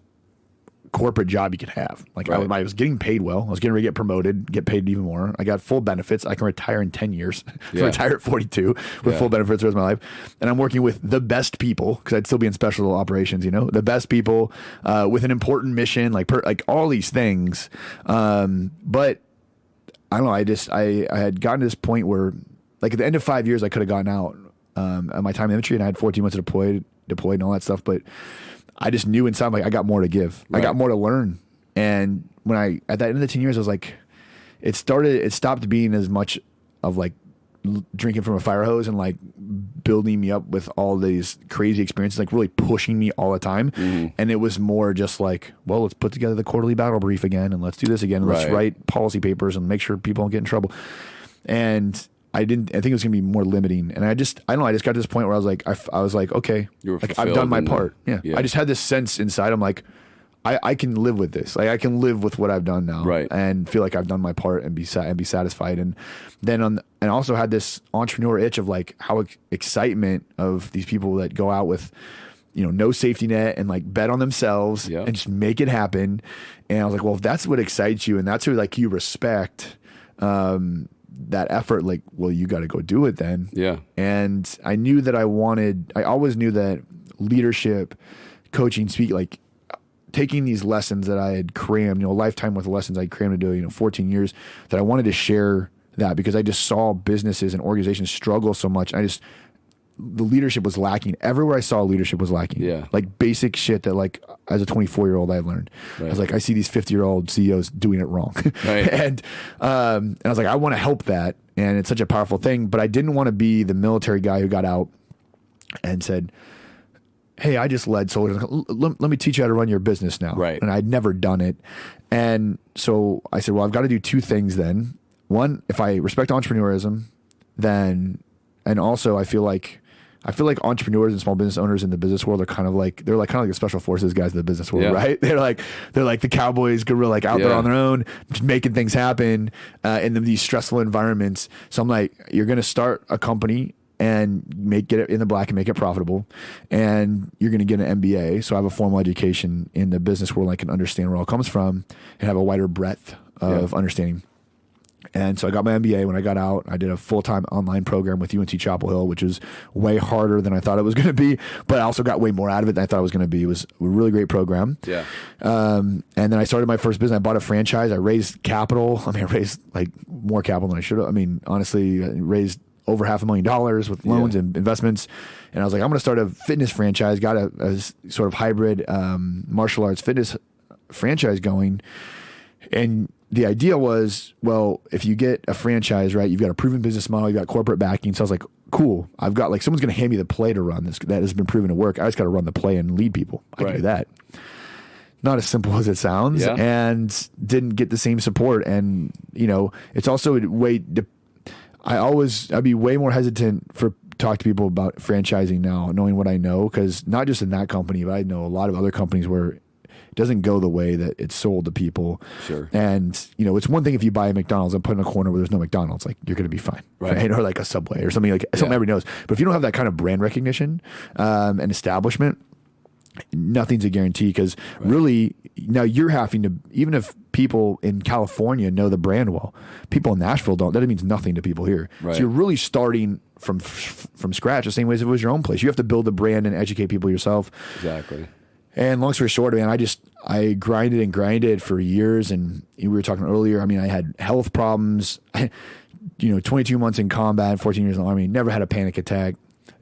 corporate job you could have. Like Right. I was getting paid well. I was getting ready to get promoted, get paid even more. I got full benefits. I can retire in 10 years. I can retire at 42 with full benefits the rest of my life. And I'm working with the best people, because I'd still be in special operations, the best people with an important mission, like all these things. But I don't know. I had gotten to this point where, like, at the end of 5 years, I could have gotten out at my time in infantry, and I had 14 months deployed and all that stuff. But I just knew inside, like, I got more to give. Right. I got more to learn. And when at the end of the 10 years, I was like, it stopped being as much of like drinking from a fire hose and like building me up with all these crazy experiences, like really pushing me all the time. Mm-hmm. And it was more just like, well, let's put together the quarterly battle brief again, and let's do this again, and let's write policy papers and make sure people don't get in trouble. And I think it was gonna be more limiting. And I don't know, I just got to this point where I was like, okay, like, I've done my part. Yeah. I just had this sense inside. I'm like, I can live with this. Like, I can live with what I've done now, and feel like I've done my part and be satisfied. And then and also had this entrepreneur itch of like how excitement of these people that go out with, no safety net and like bet on themselves and just make it happen. And I was like, well, if that's what excites you and that's who like you respect, that effort, like, well, you got to go do it then. Yeah. And I knew that I always knew that leadership, coaching, like, taking these lessons that I had crammed, a lifetime worth of lessons I crammed into 14 years, that I wanted to share that, because I just saw businesses and organizations struggle so much. The leadership was lacking. Everywhere I saw leadership was lacking. Yeah. Like basic shit that, like, as a 24-year-old I learned. Right. I was like, I see these 50-year-old CEOs doing it wrong. Right. And I was like, I want to help that. And it's such a powerful thing, but I didn't want to be the military guy who got out and said, hey, I just led soldiers. Let me teach you how to run your business now. Right. And I'd never done it. And so I said, well, I've got to do two things then. One, if I respect entrepreneurism, then, and also I feel like entrepreneurs and small business owners in the business world are kind of like the special forces guys in the business world, right? They're like the cowboys, guerrilla, like out there on their own, just making things happen in these stressful environments. So I'm like, you're going to start a company and get it in the black and make it profitable, and you're going to get an MBA. So I have a formal education in the business world. I can understand where it all comes from and have a wider breadth of understanding. And so I got my MBA. When I got out, I did a full-time online program with UNC Chapel Hill, which was way harder than I thought it was going to be, but I also got way more out of it than I thought it was going to be. It was a really great program. Yeah. And then I started my first business. I bought a franchise. I raised capital. I raised like more capital than I should have. Honestly, I raised over $500,000 with loans and investments. And I was like, I'm going to start a fitness franchise. Got a sort of hybrid martial arts fitness franchise going. And the idea was, well, if you get a franchise, right, you've got a proven business model, you've got corporate backing. So I was like, cool. I've got, like, someone's going to hand me the play to run this that has been proven to work. I just got to run the play and lead people. I can do that. Not as simple as it sounds, and didn't get the same support. And, it's also I'd be way more hesitant for talk to people about franchising now, knowing what I know, because not just in that company, but I know a lot of other companies where it doesn't go the way that it's sold to people. Sure. And, it's one thing if you buy a McDonald's and put in a corner where there's no McDonald's, like, you're going to be fine. Right. Or like a Subway or something something everybody knows. But if you don't have that kind of brand recognition and establishment, nothing's a guarantee, because really now you're having to, even if people in California know the brand well, people in Nashville don't, that means nothing to people here. Right. So you're really starting from scratch, the same way as if it was your own place. You have to build a brand and educate people yourself. Exactly. And long story short, man, I grinded for years. And we were talking earlier, I had health problems, 22 months in combat, 14 years in the Army, never had a panic attack,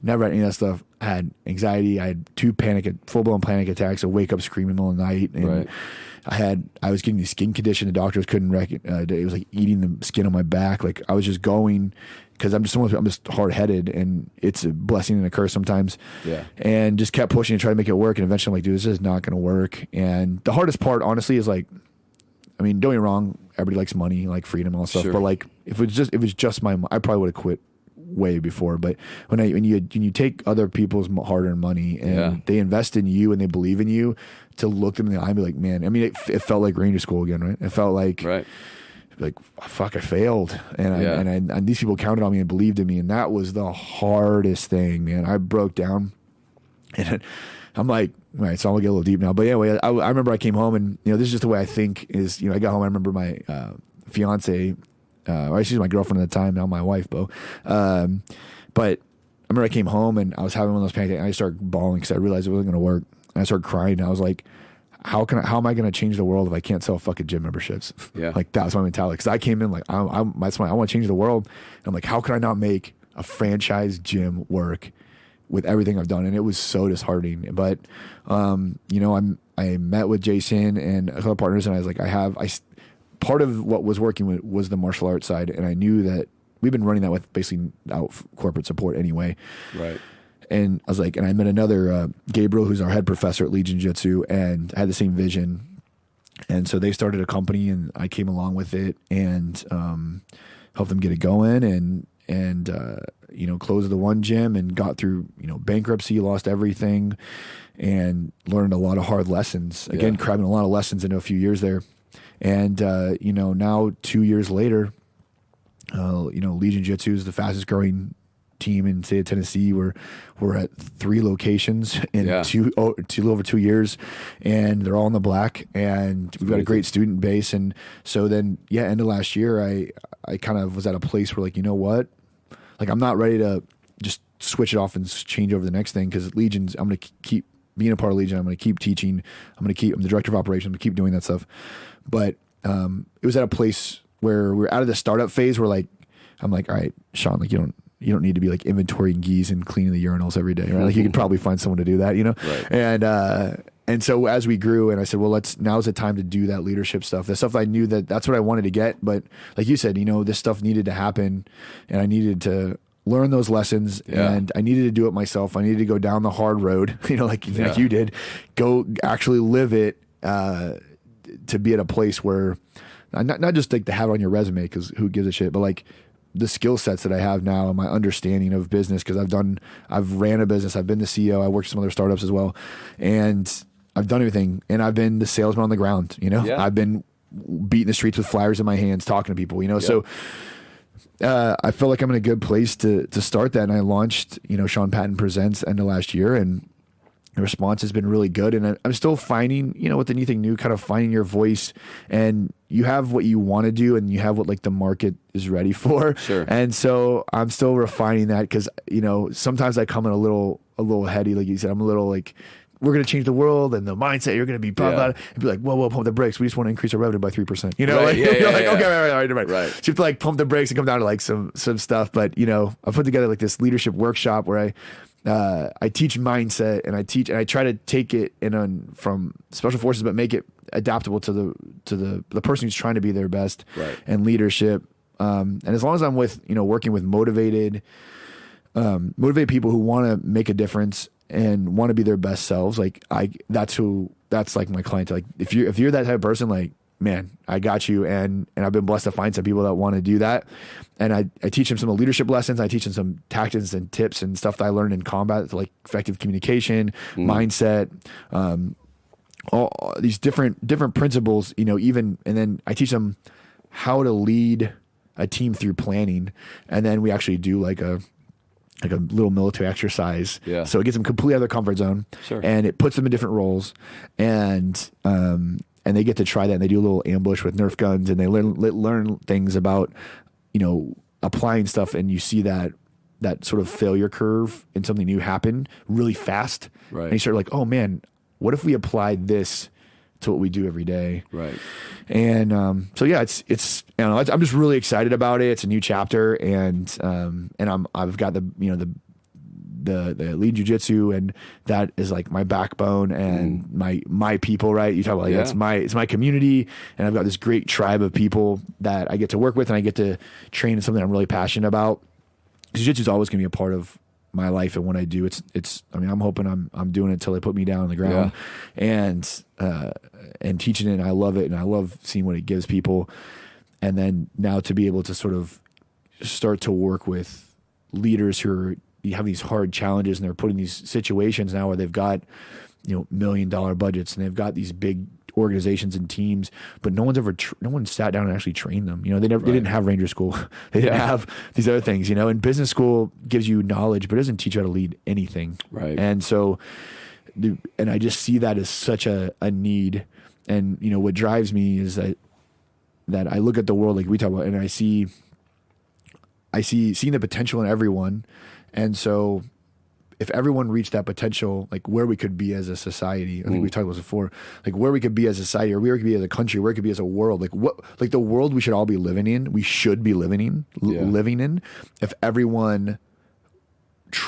never had any of that stuff. I had anxiety. I had full-blown panic attacks. I wake up screaming in the middle of the night. And I was getting this skin condition. The doctors couldn't it was like eating the skin on my back. Like, I was just going, because I'm just hard-headed, and it's a blessing and a curse sometimes. Yeah. And just kept pushing and trying to make it work. And eventually I'm like, dude, this is not going to work. And the hardest part, honestly, is like, don't get me wrong, everybody likes money, like freedom, all that stuff. Sure. But like, if it was just my, I probably would have quit way before. But when you take other people's hard-earned money and they invest in you and they believe in you, to look them in the eye and be like, man, it felt like Ranger School again, right? It felt like, fuck, I failed. And these people counted on me and believed in me. And that was the hardest thing, man. I broke down. And I'm like, all right, so I'll get a little deep now. But anyway, I remember I came home and, this is just the way I think is, I got home. I remember my fiance, or actually my girlfriend at the time, now my wife, Bo. But I remember I came home and I was having one of those panic attacks and I started bawling because I realized it wasn't going to work. And I started crying and I was like, how am I going to change the world if I can't sell fucking gym memberships? Yeah. Like that was my mentality. Because I came in like, I want to change the world. And I'm like, how can I not make a franchise gym work with everything I've done? And it was so disheartening. But, I met with Jason and a couple of partners and I was like, part of what was working with was the martial arts side. And I knew that we've been running that with basically out corporate support anyway. Right. And I was like, and I met another Gabriel, who's our head professor at Legion Jiu Jitsu, and had the same vision. And so they started a company, and I came along with it and helped them get it going, and closed the one gym and got through bankruptcy, lost everything, and learned a lot of hard lessons. Again, cramming a lot of lessons into a few years there, and now 2 years later, Legion Jiu Jitsu is the fastest growing team in the state of Tennessee. We're at 3 locations in over 2 years, and they're all in the black, and we've got a great student base. And so then, end of last year, I kind of was at a place where, like, you know what? Like, I'm not ready to just switch it off and change over the next thing, because Legion's, I'm going to keep being a part of Legion. I'm going to keep teaching. I'm the director of operations. I'm going to keep doing that stuff. But it was at a place where we're out of the startup phase where, like, I'm like, all right, Sean, like, you don't need to be like inventorying geese and cleaning the urinals every day, right? Like, you could probably find someone to do that, Right. And so as we grew, and I said, well, now's the time to do that leadership stuff. The stuff I knew that's what I wanted to get. But like you said, this stuff needed to happen, and I needed to learn those lessons, and I needed to do it myself. I needed to go down the hard road, like you did, go actually live it, to be at a place where not just like to have it on your resume, because who gives a shit, but like the skill sets that I have now and my understanding of business, because I've ran a business, I've been the CEO, I worked some other startups as well, and I've done everything, and I've been the salesman on the ground, I've been beating the streets with flyers in my hands, talking to people, so I feel like I'm in a good place to start that. And I launched, Sean Patton Presents end of last year, and the response has been really good. And I'm still finding, with anything new, kind of finding your voice, and you have what you want to do and you have what like the market is ready for. Sure. And so I'm still refining that, because, sometimes I come in a little heady, like you said. I'm a little like, we're going to change the world and the mindset, you're going to be blah, blah, and be like, whoa, pump the brakes. We just want to increase our revenue by 3%. Right. Okay, right. Right. So you have to like pump the brakes and come down to like some stuff. But, I put together like this leadership workshop where I teach mindset, and I try to take it from special forces, but make it adaptable to the person who's trying to be their best, right, and leadership. And as long as I'm with, working with motivated people who want to make a difference and want to be their best selves, like that's like my clientele. Like if you're that type of person, like, man, I got you. And I've been blessed to find some people that want to do that. And I teach them some of the leadership lessons. I teach them some tactics and tips and stuff that I learned in combat, like effective communication, mindset, all these different principles, and then I teach them how to lead a team through planning. And then we actually do like a little military exercise. Yeah. So it gets them completely out of their comfort zone. Sure. And it puts them in different roles. And they get to try that, and they do a little ambush with Nerf guns, and they learn things about, applying stuff, and you see that sort of failure curve in something new happen really fast. Right. And you start like, oh man, what if we applied this to what we do every day? Right. And so yeah, it's I'm just really excited about it. It's a new chapter, and I've got the Legion Jiu Jitsu, and that is like my backbone and my people, right? You talk about like, it's my community, and I've got this great tribe of people that I get to work with, and I get to train in something I'm really passionate about. Jiu Jitsu is always going to be a part of my life, and what I do, I'm hoping I'm doing it until they put me down on the ground, and teaching it, and I love it, and I love seeing what it gives people. And then now to be able to sort of start to work with leaders who have these hard challenges, and they're put in these situations now where they've got, $1 million budgets, and they've got these big organizations and teams, but no one sat down and actually trained them. They didn't have Ranger School. They didn't have these other things, and business school gives you knowledge, but it doesn't teach you how to lead anything. Right. And so and I just see that as such a need. And, you know, what drives me is that I look at the world like we talk about, and I see seeing the potential in everyone. And so if everyone reached that potential, like where we could be as a society, I think we talked about this before, like where we could be as a society, or where we could be as a country, where we could be as a world, like the world we should all be living in, we should be living in, if everyone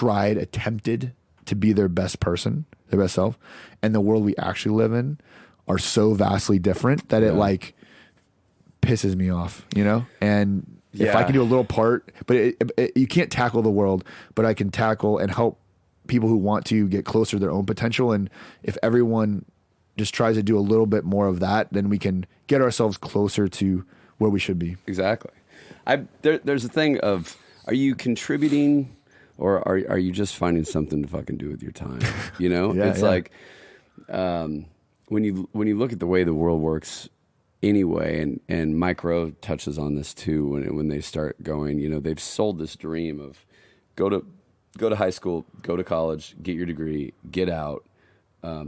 attempted to be their best person, their best self, and the world we actually live in are so vastly different that it like pisses me off, you know? And if I can do a little part, but you can't tackle the world, but I can tackle and help people who want to get closer to their own potential. And if everyone just tries to do a little bit more of that, then we can get ourselves closer to where we should be. Exactly. There's a thing of, are you contributing, or are you just finding something to fucking do with your time? You know, like when you look at the way the world works anyway, and Micro touches on this too when they start going, you know, they've sold this dream of go to high school, go to college, get your degree, get out,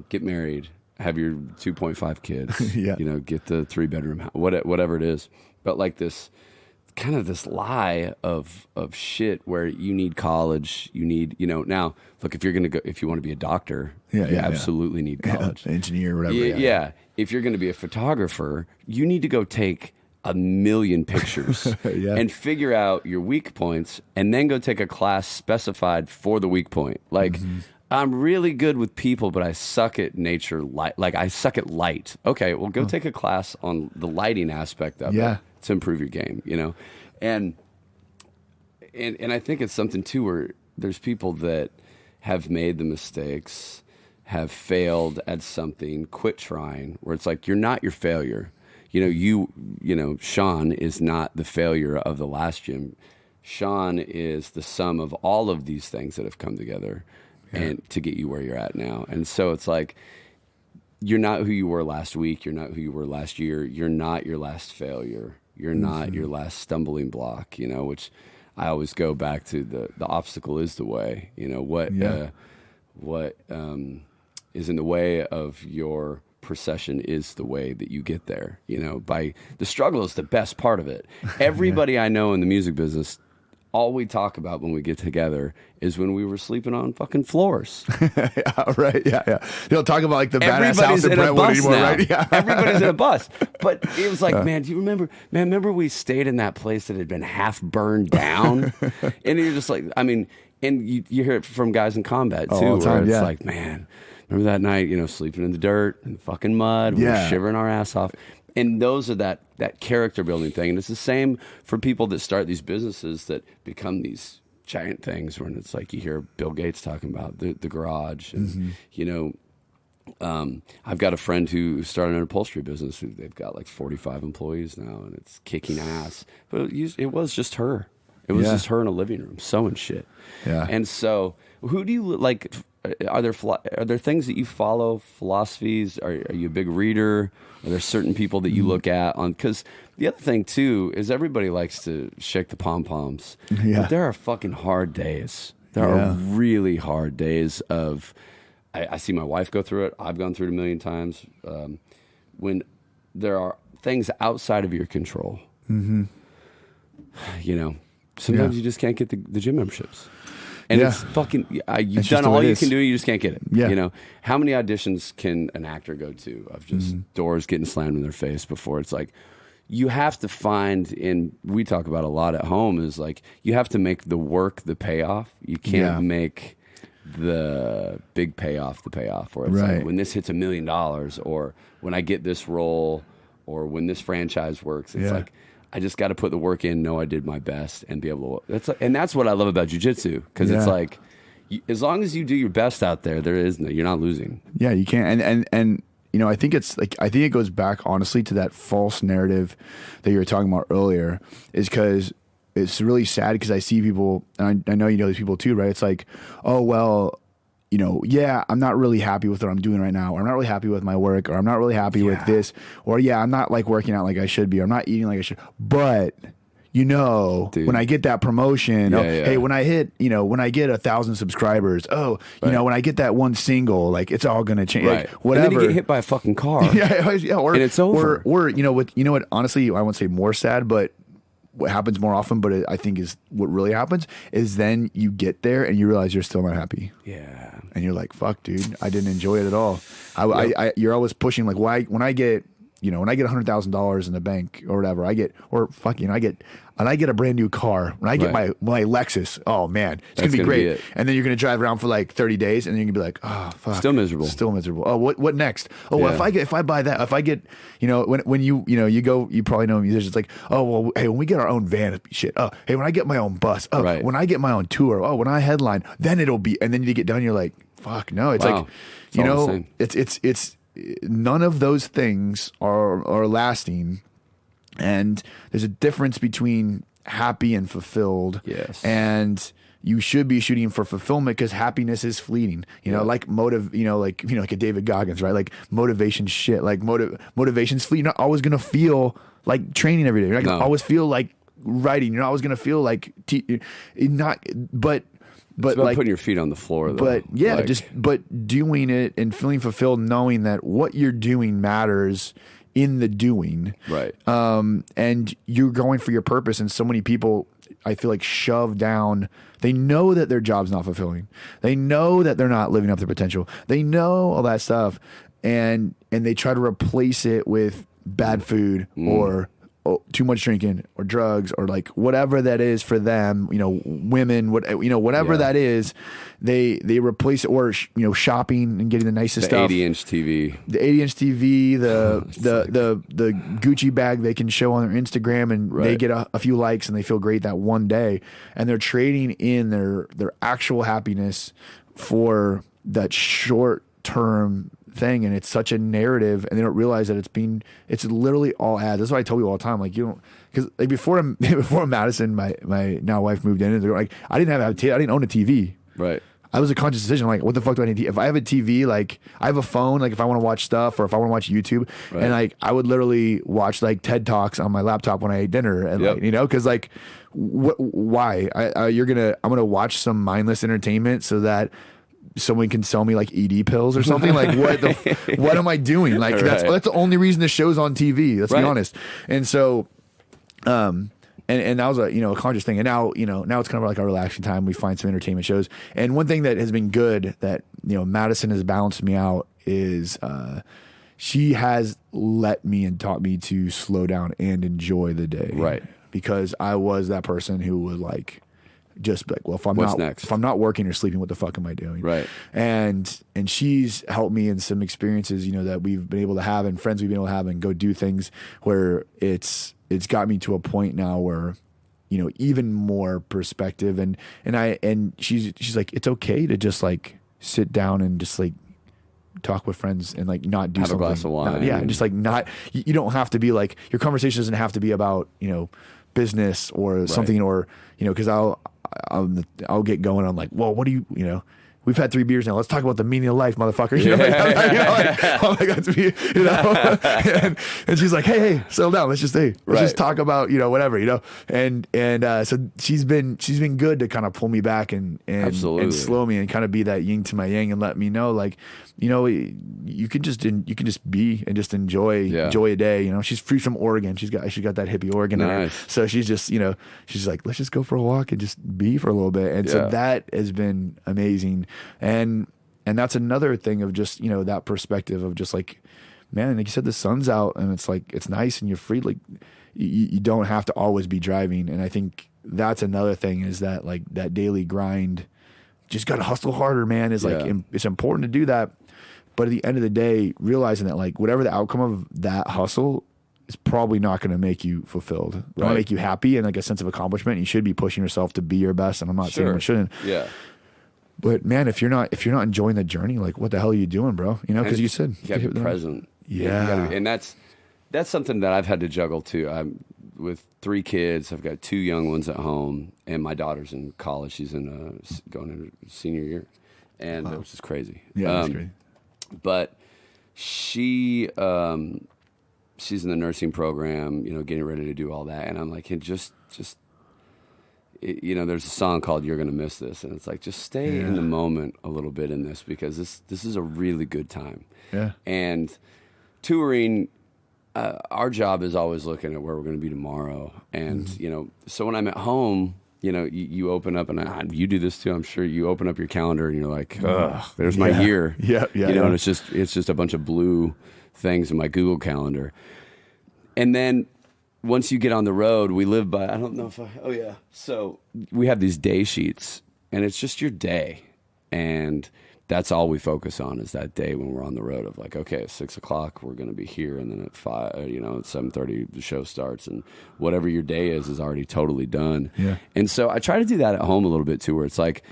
get married, have your 2.5 kids, you know, get the 3-bedroom house, whatever it is. But like this kind of this lie of shit where you need college, you need, you know, now look, if you want to be a doctor, you absolutely need college. Engineer, whatever. Yeah. If you're going to be a photographer, you need to go take 1 million pictures and figure out your weak points, and then go take a class specified for the weak point. Like, I'm really good with people, but I suck at nature light. Like, I suck at light. Okay, well, go take a class on the lighting aspect of it to improve your game, you know? And I think it's something, too, where there's people that have made the mistakes, have failed at something, quit trying, where it's like, you're not your failure. You know, Sean is not the failure of the last gym. Sean is the sum of all of these things that have come together and to get you where you're at now. And so it's like, you're not who you were last week. You're not who you were last year. You're not your last failure. You're not your last stumbling block, you know, which I always go back to the obstacle is the way, you know, what is in the way of your procession is the way that you get there, you know, by the struggle is the best part of it. Everybody I know in the music business, all we talk about when we get together is when we were sleeping on fucking floors. Right. Yeah. They don't talk about like the badass house in Brentwood anymore, right? Yeah. Everybody's in a bus. But it was like, man, do you remember? Man, remember we stayed in that place that had been half burned down? And you're just like, I mean, and you hear it from guys in combat too, where it's like, man, remember that night, you know, sleeping in the dirt and fucking mud, we were shivering our ass off. And those are that character building thing. And it's the same for people that start these businesses that become these giant things, when it's like you hear Bill Gates talking about the garage. And, you know, I've got a friend who started an upholstery business. They've got like 45 employees now, and it's kicking ass. But it was just her. It was just her in a living room sewing shit. Yeah. And so who do you like? Are there things that you follow, philosophies? Are you a big reader? Are there certain people that you look at on? Because the other thing too is everybody likes to shake the pom poms, but there are fucking hard days. There are really hard days of. I see my wife go through it. I've gone through it 1 million times. When there are things outside of your control, you know, sometimes you just can't get the gym memberships. And it's fucking, you've done all you can do, you just can't get it. Yeah. You know, how many auditions can an actor go to of just doors getting slammed in their face before? It's like, you have to find, and we talk about a lot at home, is like, you have to make the work the payoff. You can't make the big payoff the payoff. Or it's like, when this hits $1 million, or when I get this role, or when this franchise works, it's like, I just got to put the work in, know I did my best, and be able to. That's what I love about jiu-jitsu, because it's like, as long as you do your best out there, you're not losing. Yeah, you can't. And you know, I think it goes back honestly to that false narrative that you were talking about earlier, is because it's really sad, because I see people, and I know you know these people too, right? It's like, oh well, you know, I'm not really happy with what I'm doing right now, or I'm not really happy with my work, or I'm not really happy with this, or I'm not like working out like I should be, or I'm not eating like I should. But Dude. when I get that promotion, Yeah, hey, when I hit, when I get 1,000 subscribers, when I get that one single, like it's all going to change. Right. Like, whatever. And then you get hit by a fucking car. and it's over. Or what, honestly, I won't say more sad, but what happens more often, but I think is what really happens is then you get there and you realize you're still not happy. Yeah. And you're like, fuck, dude, I didn't enjoy it at all. You're always pushing like, when I get $100,000 in the bank or whatever, I get a brand new car. When I get my Lexus, oh man, it's going to be great. And then you're going to drive around for like 30 days and then you're going to be like, oh fuck. Still miserable. Oh, what next? Oh, well, if I buy that, if I get, when you go, you probably know musicians like, oh, well, hey, when we get our own van, shit. Oh, hey, when I get my own bus. Oh, when I get my own tour. Oh, when I headline, then it'll be, and then you get done, you're like, fuck, no. It's like, it's none of those things are lasting. And there's a difference between happy and fulfilled. Yes. And you should be shooting for fulfillment because happiness is fleeting. Like a David Goggins, right? Like motivation shit. Like motivation's fleeting. You're not always gonna feel like training every day. You're not gonna always feel like writing. You're not always gonna feel like but it's about like putting your feet on the floor, though. But yeah, but doing it and feeling fulfilled, knowing that what you're doing matters in the doing. Right. And you're going for your purpose. And so many people, I feel like, shove down. They know that their job's not fulfilling. They know that they're not living up to their potential. They know all that stuff. And they try to replace it with bad food or too much drinking or drugs or like whatever that is for them, women, whatever that is, they replace it or, shopping and getting the nicest stuff. The 80-inch TV. The 80-inch TV, the Gucci bag they can show on their Instagram and they get a few likes and they feel great that one day. And they're trading in their actual happiness for that short-term thing, and it's such a narrative, and they don't realize that it's literally all ads. That's what I tell you all the time. Like, you don't, because like before Madison, my now wife moved in, and they're like, I didn't own a TV. Right. I was a conscious decision. Like, what the fuck do I need? If I have a TV, like I have a phone, like if I want to watch stuff or if I want to watch YouTube, and like I would literally watch like TED Talks on my laptop when I ate dinner, and like, because like, why? I'm gonna watch some mindless entertainment so that someone can sell me like ED pills or something. Like what am I doing? Like that's the only reason the show's on TV. Let's be honest. And so, and that was a conscious thing. And now it's kind of like our relaxing time. We find some entertainment shows. And one thing that has been good that Madison has balanced me out is she has let me and taught me to slow down and enjoy the day. Right. Because I was that person who would like just like, well, if I'm not working or sleeping, what the fuck am I doing? Right. And she's helped me in some experiences, that we've been able to have and friends we've been able to have and go do things where it's got me to a point now where, even more perspective and she's like, it's okay to just like sit down and just like talk with friends and like not do something. Have a glass of wine. Just like not, you don't have to be like, your conversation doesn't have to be about, business or something, or, because I'll get going on like, well, what do you, we've had 3 beers now. Let's talk about the meaning of life, motherfucker. Oh my God, to me, and she's like, hey, settle down. Let's just talk about, whatever, and so she's been good to kind of pull me back and slow me and kind of be that yin to my yang and let me know, like, you can just be and just enjoy a day. She's free from Oregon. She's got that hippie Oregon in her. So she's just, she's like, let's just go for a walk and just be for a little bit. And so that has been amazing. And that's another thing of just, that perspective of just like, man, like you said, the sun's out and it's like, it's nice and you're free. Like you don't have to always be driving. And I think that's another thing is that like that daily grind, just got to hustle harder, man, is like, it's important to do that. But at the end of the day, realizing that like whatever the outcome of that hustle is probably not going to make you fulfilled. It's going to make you happy and like a sense of accomplishment. You should be pushing yourself to be your best. And I'm not saying you shouldn't. Yeah. But man, if you're not enjoying the journey, like what the hell are you doing, bro? Because you said you got to be present. Yeah. And that's something that I've had to juggle too. I'm with 3 kids. I've got 2 young ones at home, and my daughter's in college. She's going into senior year, and which is crazy. Yeah, that's great. But she's in the nursing program, getting ready to do all that, and I'm like, hey, just just, there's a song called "You're Gonna Miss This," and it's like just stay in the moment a little bit in this because this is a really good time. Yeah. And touring, our job is always looking at where we're going to be tomorrow, and so when I'm at home. You open up, and you do this too. I'm sure you open up your calendar, and you're like, "Ugh, there's my year." Yeah. And it's just a bunch of blue things in my Google Calendar. And then once you get on the road, we live by. I don't know if I. Oh yeah. So we have these day sheets, and it's just your day, and that's all we focus on is that day when we're on the road of like, okay, at 6:00 we're going to be here, and then at 5, at 7:30 the show starts, and whatever your day is already totally done. Yeah. And so I try to do that at home a little bit too, where it's like,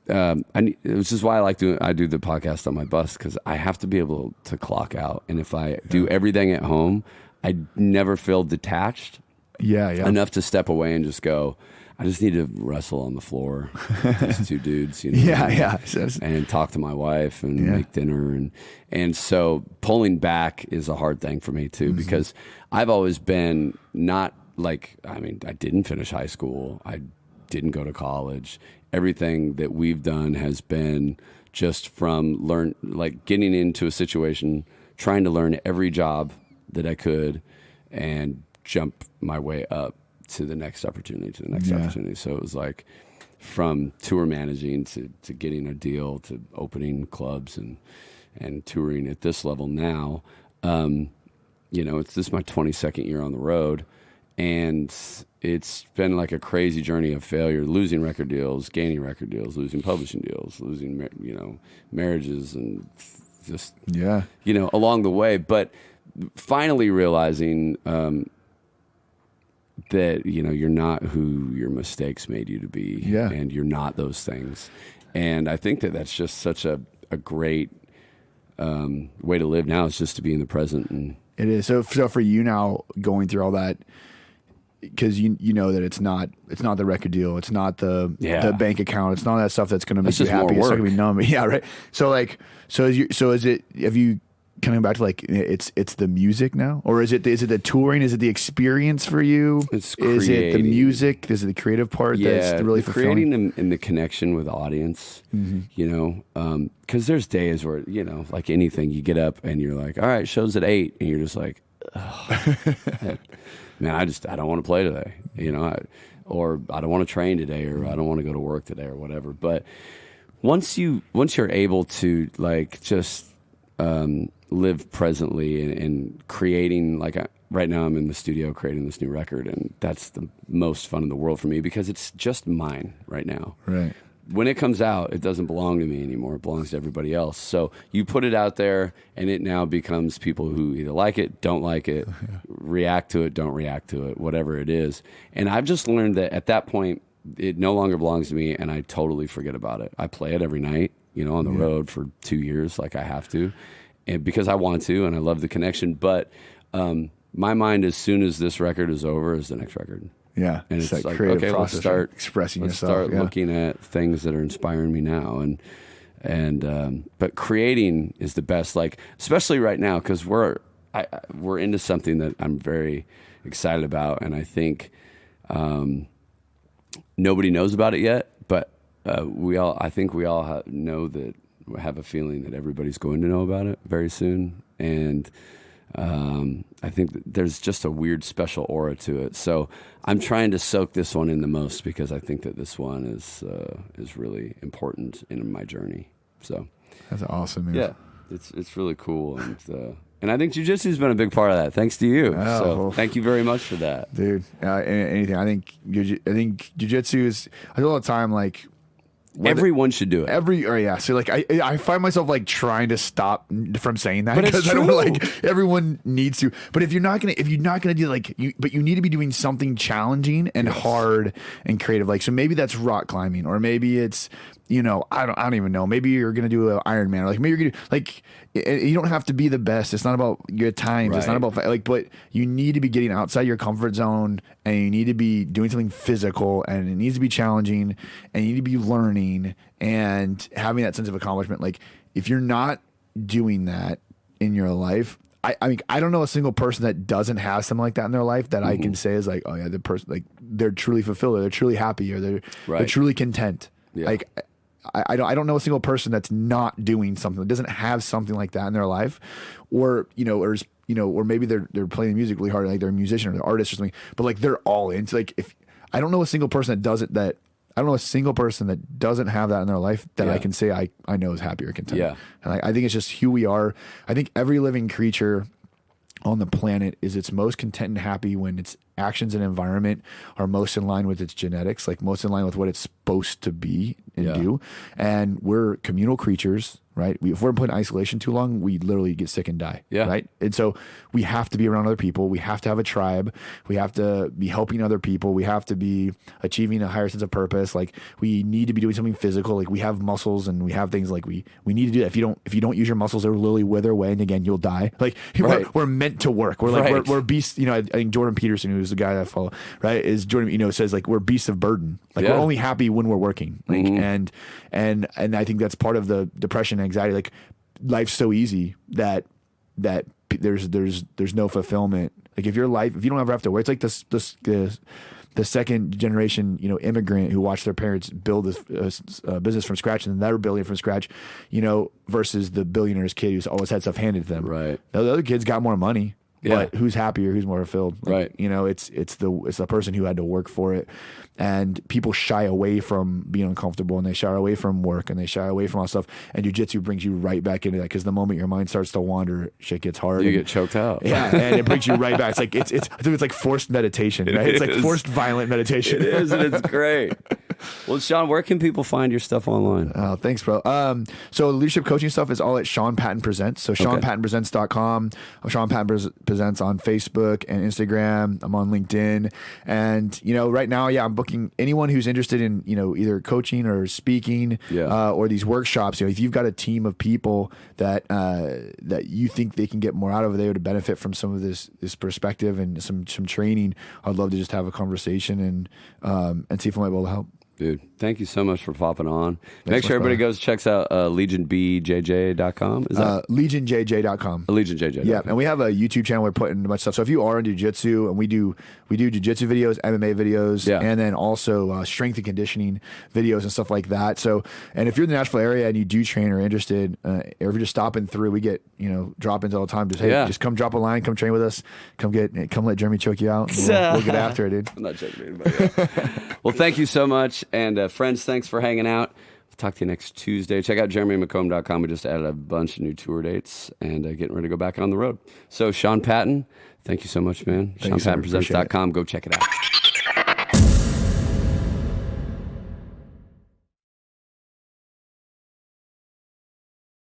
which is why I do the podcast on my bus because I have to be able to clock out, and if I do everything at home, I never feel detached. Yeah. Enough to step away and just go. I just need to wrestle on the floor with these two dudes, and talk to my wife and make dinner. And so pulling back is a hard thing for me too, because I've always been not like, I didn't finish high school. I didn't go to college. Everything that we've done has been just from getting into a situation, trying to learn every job that I could and jump my way up to the next opportunity, So it was like from tour managing to getting a deal to opening clubs and touring at this level now. This is my 22nd year on the road, and it's been like a crazy journey of failure, losing record deals, gaining record deals, losing publishing deals, losing, marriages and just, along the way. But finally realizing, that you're not who your mistakes made you to be, and you're not those things. And I think that that's just such a great way to live now, is just to be in the present. And it is. So for you now, going through all that, because you know that it's not the record deal, it's not the bank account, it's not that stuff that's going to make you happy. It's not going to be numb. Yeah, right. So is it? Have you? Coming back to like it's the music now, or is it the touring? Is it the experience for you? Is it the music? Is it the creative part that's really fulfilling? Creating and the connection with the audience. Because there's days where like anything, you get up and you're like, all right, show's at 8, and you're just like, man, I don't want to play today, or I don't want to train today, or I don't want to go to work today, or whatever. But once you're able to like just live presently and creating, right now I'm in the studio creating this new record, and that's the most fun in the world for me because it's just mine right now. Right. When it comes out, it doesn't belong to me anymore. It belongs to everybody else. So you put it out there, and it now becomes people who either like it, don't like it, react to it, don't react to it, whatever it is. And I've just learned that at that point, it no longer belongs to me, and I totally forget about it. I play it every night, on the road for 2 years, like I have to. And because I want to, and I love the connection. But my mind, as soon as this record is over, is the next record. Yeah, and it's like, creative okay, process, let's start expressing yourself. Start looking at things that are inspiring me now, but creating is the best. Like, especially right now, because we're into something that I'm very excited about, and I think nobody knows about it yet, but we all know that. Have a feeling that everybody's going to know about it very soon, and I think that there's just a weird special aura to it. So I'm trying to soak this one in the most because I think that this one is really important in my journey. So that's awesome, man. Yeah, it's really cool, and I think jiu-jitsu's been a big part of that. Thanks to you. So thank you very much for that, dude. Anything. I think jiu-jitsu is. I do all the time like. Everyone should do it. So like I find myself like trying to stop from saying that because I don't everyone needs to. But if you're not gonna do but you need to be doing something challenging and hard and creative. Like so maybe that's rock climbing, or maybe it's I don't even know. Maybe you're gonna do an Ironman, or like maybe you're gonna you don't have to be the best. It's not about your times. Right. It's not about but you need to be getting outside your comfort zone, and you need to be doing something physical, and it needs to be challenging, and you need to be learning and having that sense of accomplishment. Like if you're not doing that in your life, I mean, I don't know a single person that doesn't have something like that in their life that I can say is like, oh yeah, the person, like they're truly fulfilled, or they're truly happy, or they're truly content. Yeah. Like I don't know a single person that's not doing something, that doesn't have something like that in their life, or or maybe they're playing music really hard, like they're a musician or they're an artist or something, but like they're all into, like, if I don't know a single person that does it, that I don't know a single person that doesn't have that in their life that I can say I know is happy or content. Yeah. And I think it's just who we are. I think every living creature on the planet is its most content and happy when its actions and environment are most in line with its genetics, like most in line with what it's supposed to be and do. And we're communal creatures, right? If we're put in isolation too long, we literally get sick and die, right? And so we have to be around other people. We have to have a tribe. We have to be helping other people. We have to be achieving a higher sense of purpose. Like, we need to be doing something physical. Like, we have muscles and we have things, like we need to do that. If you don't use your muscles, they'll literally wither away, and again, you'll die. Like, we're meant to work. We're like, we're beasts. I think Jordan Peterson, who's the guy that I follow, right, is Jordan, says like, we're beasts of burden. Like, we're only happy when we're working. Like, and I think that's part of the depression and anxiety. Like, life's so easy that there's no fulfillment. Like, if you don't ever have to work, it's like the second generation, immigrant who watched their parents build a business from scratch, and then they're building it from scratch, versus the billionaire's kid who's always had stuff handed to them. Right. The other kids got more money. But who's happier? Who's more fulfilled? Like, it's the person who had to work for it, and people shy away from being uncomfortable, and they shy away from work, and they shy away from all stuff. And jiu-jitsu brings you right back into that, because the moment your mind starts to wander, shit gets hard. You get choked out. Yeah, and it brings you right back. It's like I think it's like forced meditation, right? It's like forced violent meditation. It is, and it's great. Well, Sean, where can people find your stuff online? Oh, thanks, bro. So leadership coaching stuff is all at Sean Patton Presents. So SeanPattonPresents.com. Sean Patton Presents on Facebook and Instagram. I'm on LinkedIn. And, right now, I'm booking anyone who's interested in, either coaching or speaking or these workshops. If you've got a team of people that you think they can get more out of, they would benefit from some of this perspective and some training, I'd love to just have a conversation and see if I might be able to help. Dude, thank you so much for popping on. Make sure everybody goes checks out LegionBJJ.com. Is that LegionJJ.com. LegionJJ. Yeah, and we have a YouTube channel we're putting a bunch of stuff. So if you are into jiu-jitsu, and we do jiu-jitsu videos, MMA videos, and then also strength and conditioning videos and stuff like that. So, and if you're in the Nashville area and you do train or interested, or if you're just stopping through, we get drop-ins all the time. Just just come drop a line, come train with us, come let Jeremy choke you out. We'll get after it, dude. I'm not joking anybody. Well, thank you so much. And friends, thanks for hanging out. We'll talk to you next Tuesday. Check out jeremymccomb.com. We just added a bunch of new tour dates and getting ready to go back on the road. So Sean Patton, thank you so much, man. SeanPattonPresents.com. Go check it out.